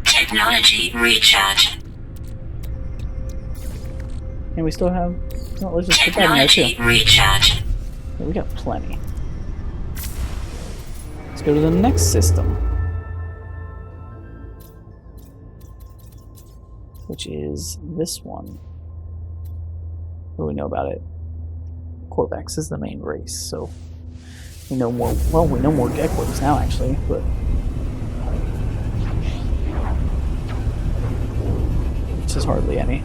B: Technology recharge.
A: And we still have... Well, let's just put that in there too.
B: Technology recharge.
A: Yeah, we got plenty. Let's go to the next system. Which is this one. What do we know about it? Corvax is the main race, so we know more. Well, we know more Gek waves now, actually, but which is hardly any.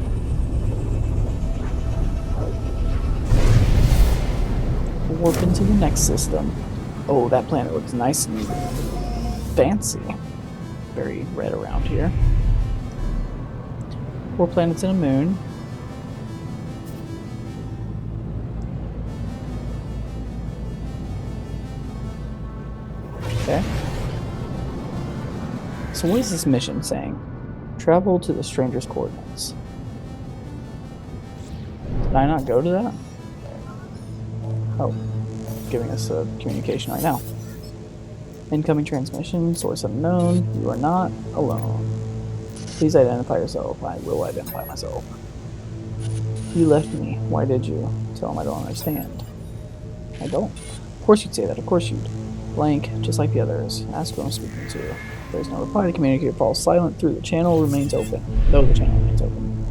A: We'll warp into the next system. Oh, that planet looks nice and fancy. Very red around here. 4 planets and a moon. Okay. So what is this mission saying? Travel to the stranger's coordinates. Did I not go to that? Oh, giving us a communication right now. Incoming transmission, source unknown. You are not alone. Please identify yourself. I will identify myself. You left me. Why did you? Tell him I don't understand. I don't. Of course you'd say that. Of course you'd. Blank, just like the others. Ask who I'm speaking to. If there's no reply, the communicator falls silent through the channel remains open. Though the channel remains open.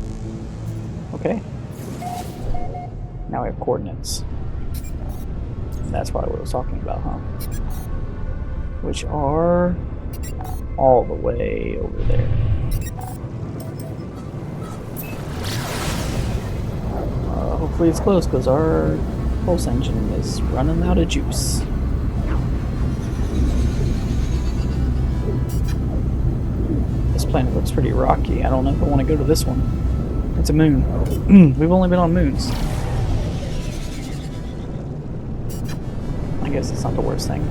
A: Okay. Now we have coordinates. That's probably what I was talking about, huh? Which are all the way over there. Hopefully it's close, because our pulse engine is running out of juice. This planet looks pretty rocky. I don't know if I want to go to this one. It's a moon. We've only been on moons. I guess it's not the worst thing.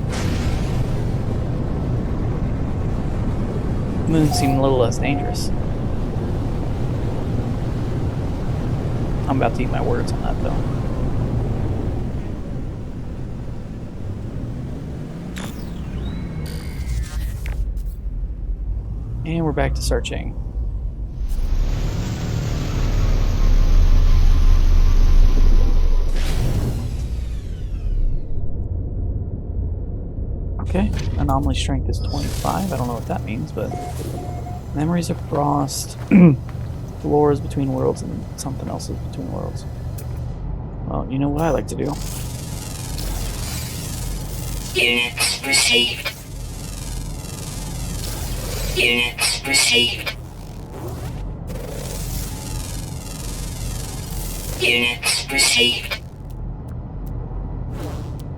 A: Moons seem a little less dangerous. I'm about to eat my words on that, though. And we're back to searching. Okay, anomaly strength is 25. I don't know what that means, but memories of frost. Lore is between worlds and something else is between worlds. Well, you know what I like to do.
B: Units received. Units received. Units received.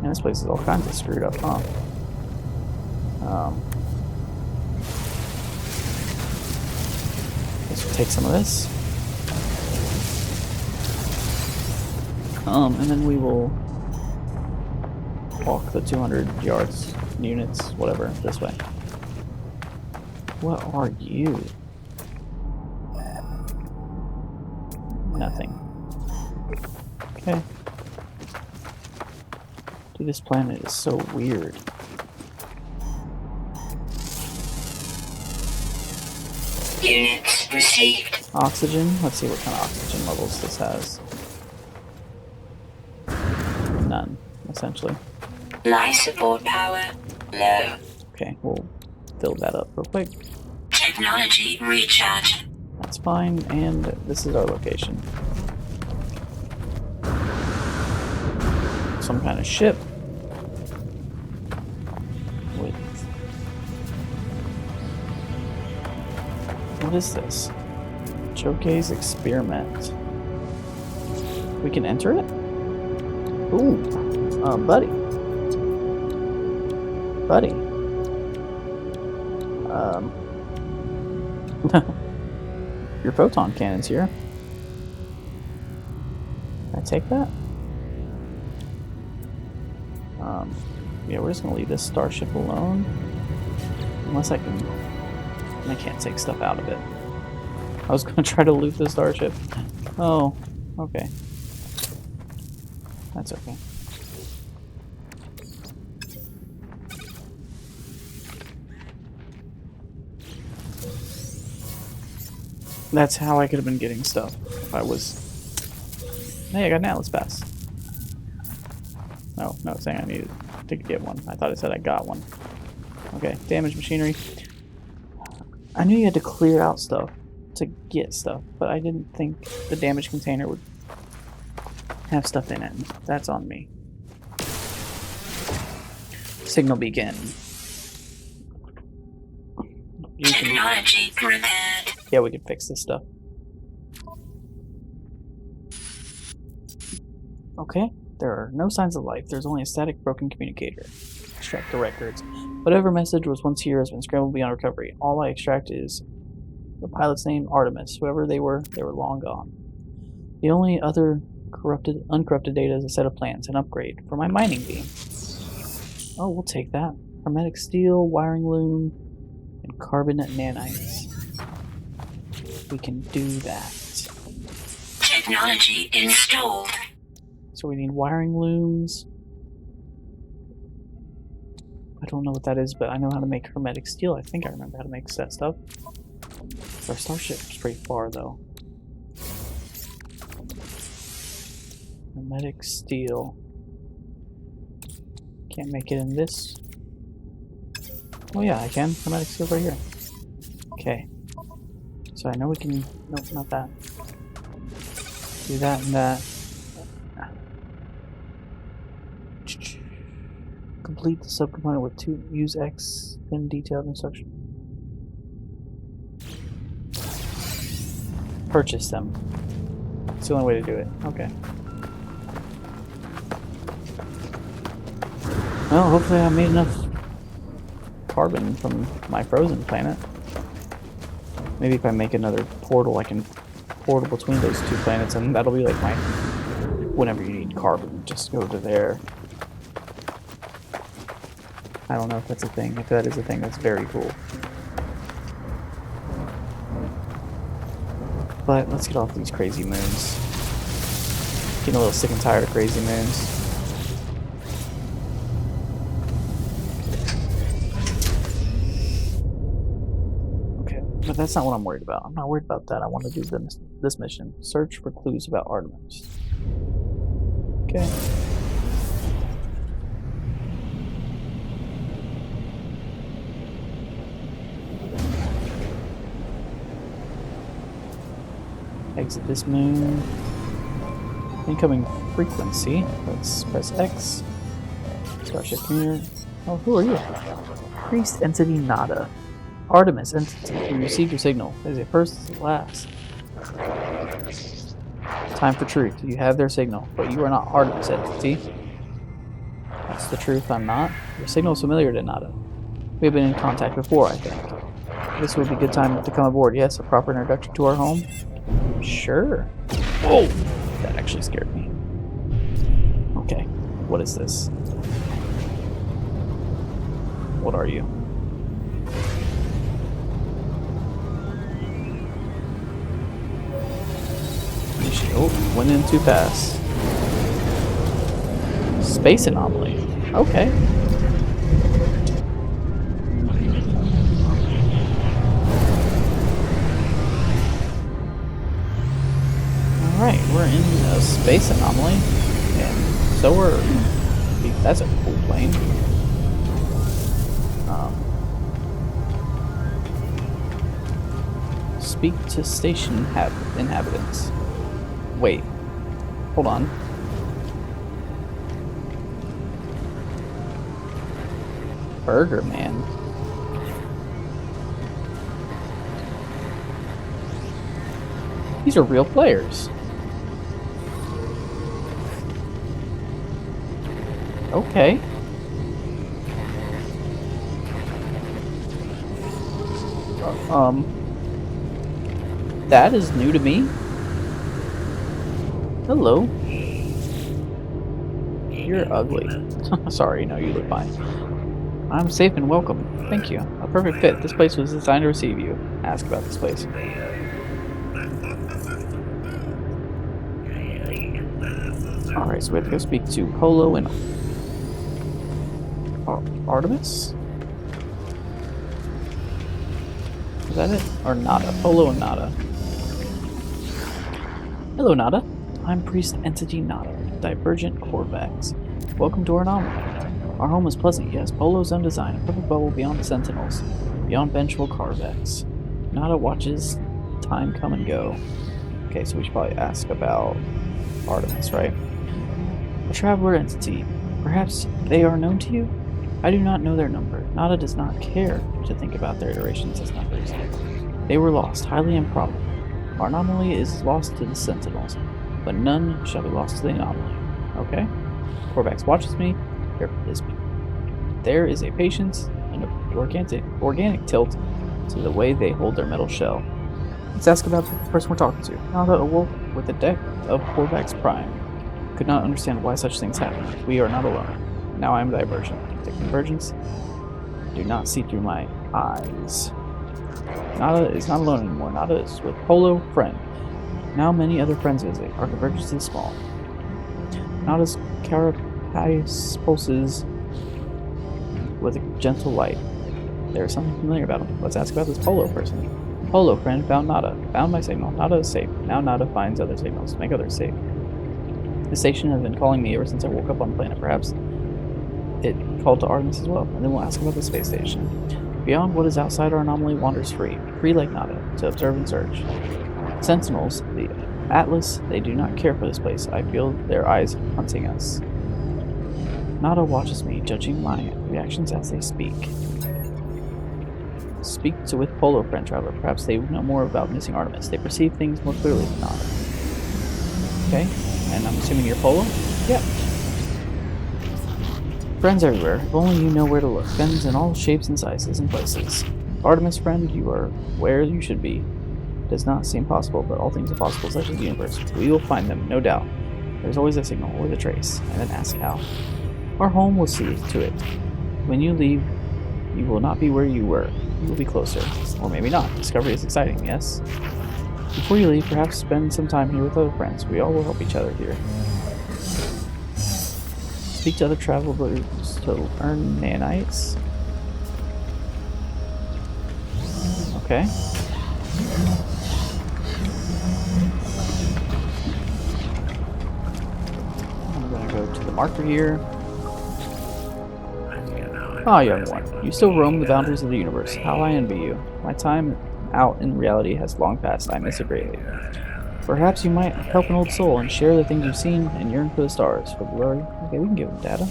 A: And this place is all kinds of screwed up, huh? Let's take some of this. And then we will walk the 200 yards, units, whatever, this way. What are you? Nothing. Okay. Dude, this planet is so weird.
B: Units received.
A: Oxygen? Let's see what kind of oxygen levels this has. None, essentially.
B: Life support power low.
A: Okay, we'll fill that up real quick.
B: Technology recharge.
A: That's fine, and this is our location. Some kind of ship. Wait. What is this? Showcase experiment. We can enter it? Ooh. Buddy. Buddy. Your photon cannon's here. Can I take that? Yeah, we're just gonna leave this starship alone. Unless I can... I can't take stuff out of it. I was gonna try to loot the starship. Oh, okay. That's okay. That's how I could have been getting stuff if I was... Hey, I got an Atlas Pass. No, it's saying I needed to get one. I thought it said I got one. Okay, damaged machinery. I knew you had to clear out stuff to get stuff, but I didn't think the damaged container would have stuff in it. That's on me. Signal beacon.
B: Technology repaired.
A: Yeah, we can fix this stuff. Okay, there are no signs of life. There's only a static broken communicator. Extract the records. Whatever message was once here has been scrambled beyond recovery. All I extract is the pilot's name, Artemis. Whoever they were long gone. The only other uncorrupted data is a set of plans, an upgrade for my mining beam. Oh, we'll take that. Hermetic steel, wiring loom, and carbon nanites. We can do that.
B: Technology installed.
A: So we need wiring looms. I don't know what that is, but I know how to make hermetic steel. I think I remember how to make that stuff. Our starship's pretty far, though. Hermetic steel. Can't make it in this. Oh yeah, I can. Hermetic steel right here. Okay. So I know we can... Nope, not that. Do that and that. Complete the subcomponent with use X in detailed instruction. Purchase them. It's the only way to do it. Okay. Well, hopefully I made enough carbon from my frozen planet. Maybe if I make another portal, I can portal between those two planets, and that'll be like my... Whenever you need carbon, just go to there. I don't know if that's a thing. If that is a thing, that's very cool. But let's get off these crazy moons. Getting a little sick and tired of crazy moons. Okay, but that's not what I'm worried about. I'm not worried about that. I want to do this mission. Search for clues about Artemis. Okay. Exit this moon. Incoming frequency. Let's press X. Starship commuter. Oh, who are you? Priest Entity Nada. Artemis Entity. We received your signal. Is it first? Is it last? Time for truth. You have their signal, but you are not Artemis Entity. It's the truth, I'm not. Your signal is familiar to Nada. We have been in contact before, I think. This would be a good time to come aboard. Yes, a proper introduction to our home? Sure. Whoa! That actually scared me. Okay, what is this? What are you? Oh, went in too fast. Space anomaly. Okay. Alright, we're in a space anomaly. And so we're... That's a cool plane. Speak to station inhabitants. Wait. Hold on. Burger Man. These are real players. Okay. That is new to me. Hello. You're ugly. Sorry, no, you look fine. I'm safe and welcome. Thank you. A perfect fit. This place was designed to receive you. Ask about this place. Alright, so we have to go speak to Polo and Artemis? Is that it? Or Nada? Polo and Nada. Hello, Nada. I'm Priest Entity Nada, Divergent Corvax. Welcome to our anomaly. Our home is pleasant, yes. Polo's own design, a perfect bubble beyond the Sentinels, beyond vengeful Carvex. Nada watches time come and go. Okay, so we should probably ask about Artemis, right? A traveler entity. Perhaps they are known to you? I do not know their number. Nada does not care to think about their iterations as numbers. They were lost, highly improbable. Our anomaly is lost to the Sentinels, but none shall be lost to the anomaly. Okay? Corvax watches me. There is a patience and an organic tilt to the way they hold their metal shell. Let's ask about the person we're talking to. Nada awoke with the deck of Corvax Prime. Could not understand why such things happen. We are not alone. Now I am Divergent. The convergence do not see through my eyes. Nada is not alone anymore. Nada is with Polo, friend. Now many other friends visit. Our convergence is small. Nada's carapace pulses with a gentle light. There is something familiar about him. Let's ask about this Polo person. Polo, friend, found Nada. Found my signal. Nada is safe. Now Nada finds other signals. Make others safe. The station has been calling me ever since I woke up on the planet. Perhaps it called to Artemis as well. And then we'll ask about the space station. Beyond what is outside our anomaly wanders free like Nada, to observe and search. Sentinels, the Atlas, they do not care for this place. I feel their eyes hunting us. Nada watches me, judging my reactions as they speak. Speak to with Polo, friend traveler. Perhaps they know more about missing Artemis. They perceive things more clearly than Nada. Okay, and I'm assuming you're Polo? Yep. Friends everywhere. If only you know where to look. Friends in all shapes and sizes and places. Artemis, friend, you are where you should be. It does not seem possible, but all things are possible, such as the universe. We will find them, no doubt. There's always a signal, always a trace, and then ask how. Our home will see to it. When you leave, you will not be where you were. You will be closer. Or maybe not. Discovery is exciting, yes? Before you leave, perhaps spend some time here with other friends. We all will help each other here. Speak to other travelers to earn nanites. Okay. I'm gonna go to the marker here. Ah, young one, you still roam the boundaries of the universe. How I envy you. My time out in reality has long passed. I miss it greatly. Perhaps you might help an old soul and share the things you've seen and yearn for the stars, for the glory. Okay, we can give them data.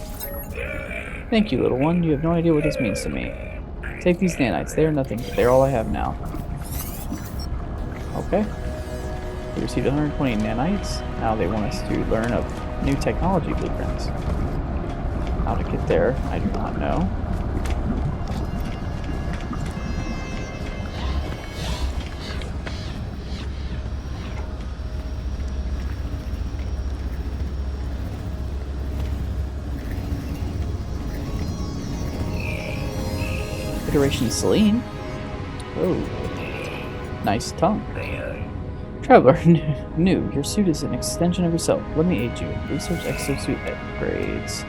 A: Thank you, little one. You have no idea what this means to me. Take these nanites. They are nothing, but they're all I have now. Okay. We received 120 nanites. Now they want us to learn of new technology blueprints. How to get there, I do not know. Federation Celine. Oh, nice tongue. Traveler, new. Your suit is an extension of yourself. Let me aid you. Research exosuit upgrades.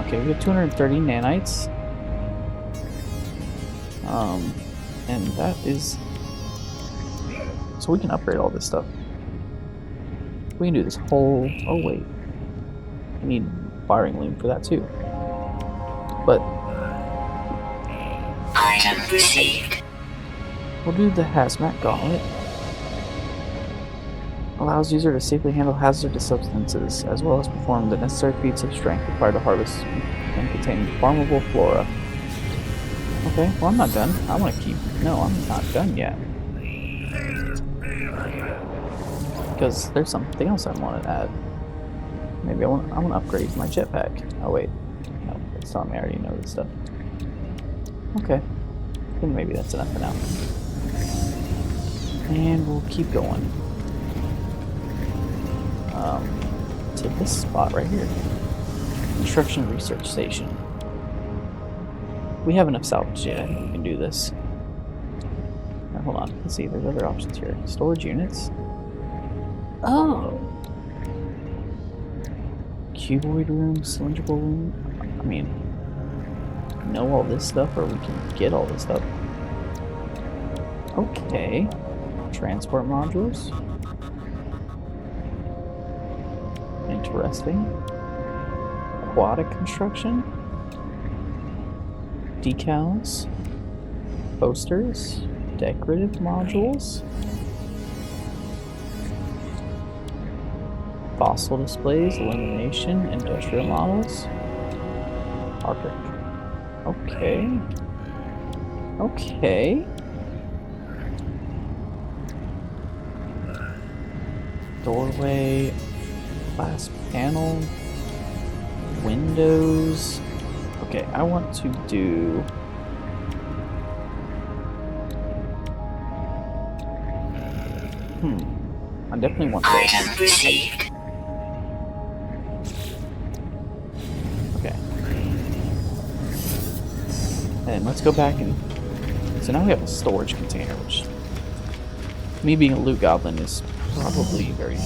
A: Okay, we have 230 nanites. And that is... So we can upgrade all this stuff. We can do this whole... Oh, wait. We need firing loom for that, too. But...
B: Item received.
A: We'll do the hazmat gauntlet. Allows user to safely handle hazardous substances, as well as perform the necessary feats of strength required to harvest and contain farmable flora. Okay, well I'm not done. I want to keep... No, I'm not done yet. Because there's something else I want to add. Maybe I want to upgrade my jetpack. Oh wait, no, it's telling me I already know this stuff. Okay, then maybe that's enough for now. And we'll keep going. To this spot right here. Construction Research Station. We have enough salvage yet. I think we can do this. Now, hold on. Let's see. There's other options here. Storage units. Oh! Cuboid room, cylindrical room. I mean, know all this stuff, or we can get all this stuff. Okay. Transport modules. Interesting. Aquatic construction. Decals. Posters. Decorative modules. Fossil displays. Illumination. Industrial models. Arctic. Okay. Okay. Doorway. Glass panel, windows. Okay, I want to do... I definitely want this.
B: Item received.
A: Okay. And let's go back and... So now we have a storage container, which... Me being a loot goblin is probably very...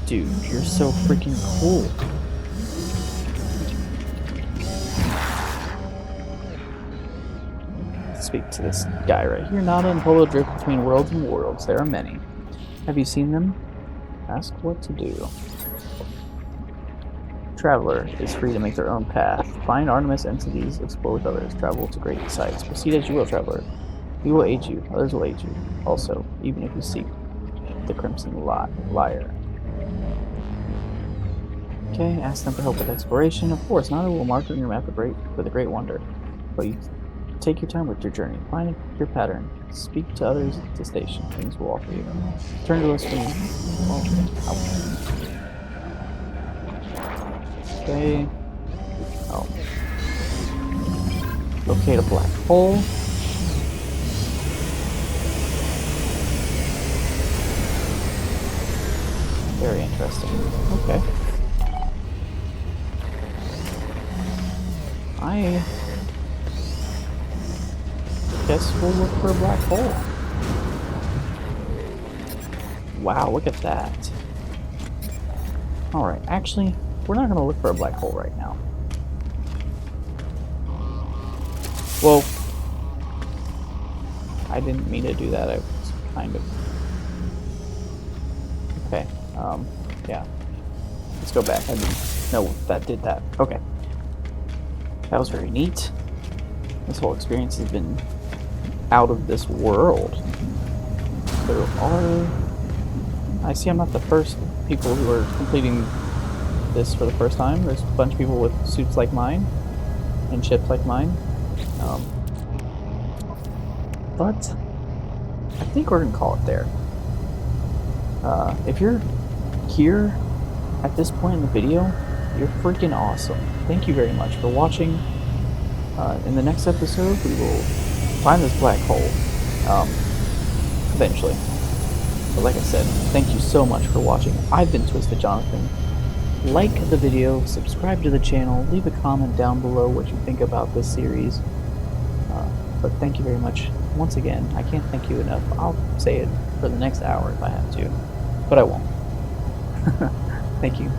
A: Dude, you're so freaking cool. Speak to this guy right here. Nada and Polo drift between worlds and worlds. There are many. Have you seen them? Ask what to do. Traveler is free to make their own path. Find Artemis entities, explore with others, travel to great sights. Proceed as you will, traveler. We will aid you. Others will aid you. Also, even if you seek the Crimson Liar. Okay, ask them for help with exploration. Of course, Nada will mark on your map with a great wonder. But you take your time with your journey. Find your pattern. Speak to others at the station. Things will offer you. Turn to us when Okay. Oh. Locate a black hole. Very interesting. Okay. I guess we'll look for a black hole. Wow, look at that. Alright, actually, we're not going to look for a black hole right now. Well, I didn't mean to do that. I was kind of... Okay, yeah. Let's go back. I didn't know that did that. Okay. That was very neat. This whole experience has been out of this world. There are... I see I'm not the first people who are completing this for the first time. There's a bunch of people with suits like mine and ships like mine. But I think we're going to call it there. If you're here at this point in the video, you're freaking awesome. Thank you very much for watching. In the next episode, we will find this black hole, eventually. But like I said, thank you so much for watching. I've been Twisted Jonathan. Like the video, subscribe to the channel, leave a comment down below what you think about this series. But thank you very much once again. I can't thank you enough. I'll say it for the next hour if I have to, but I won't. Thank you.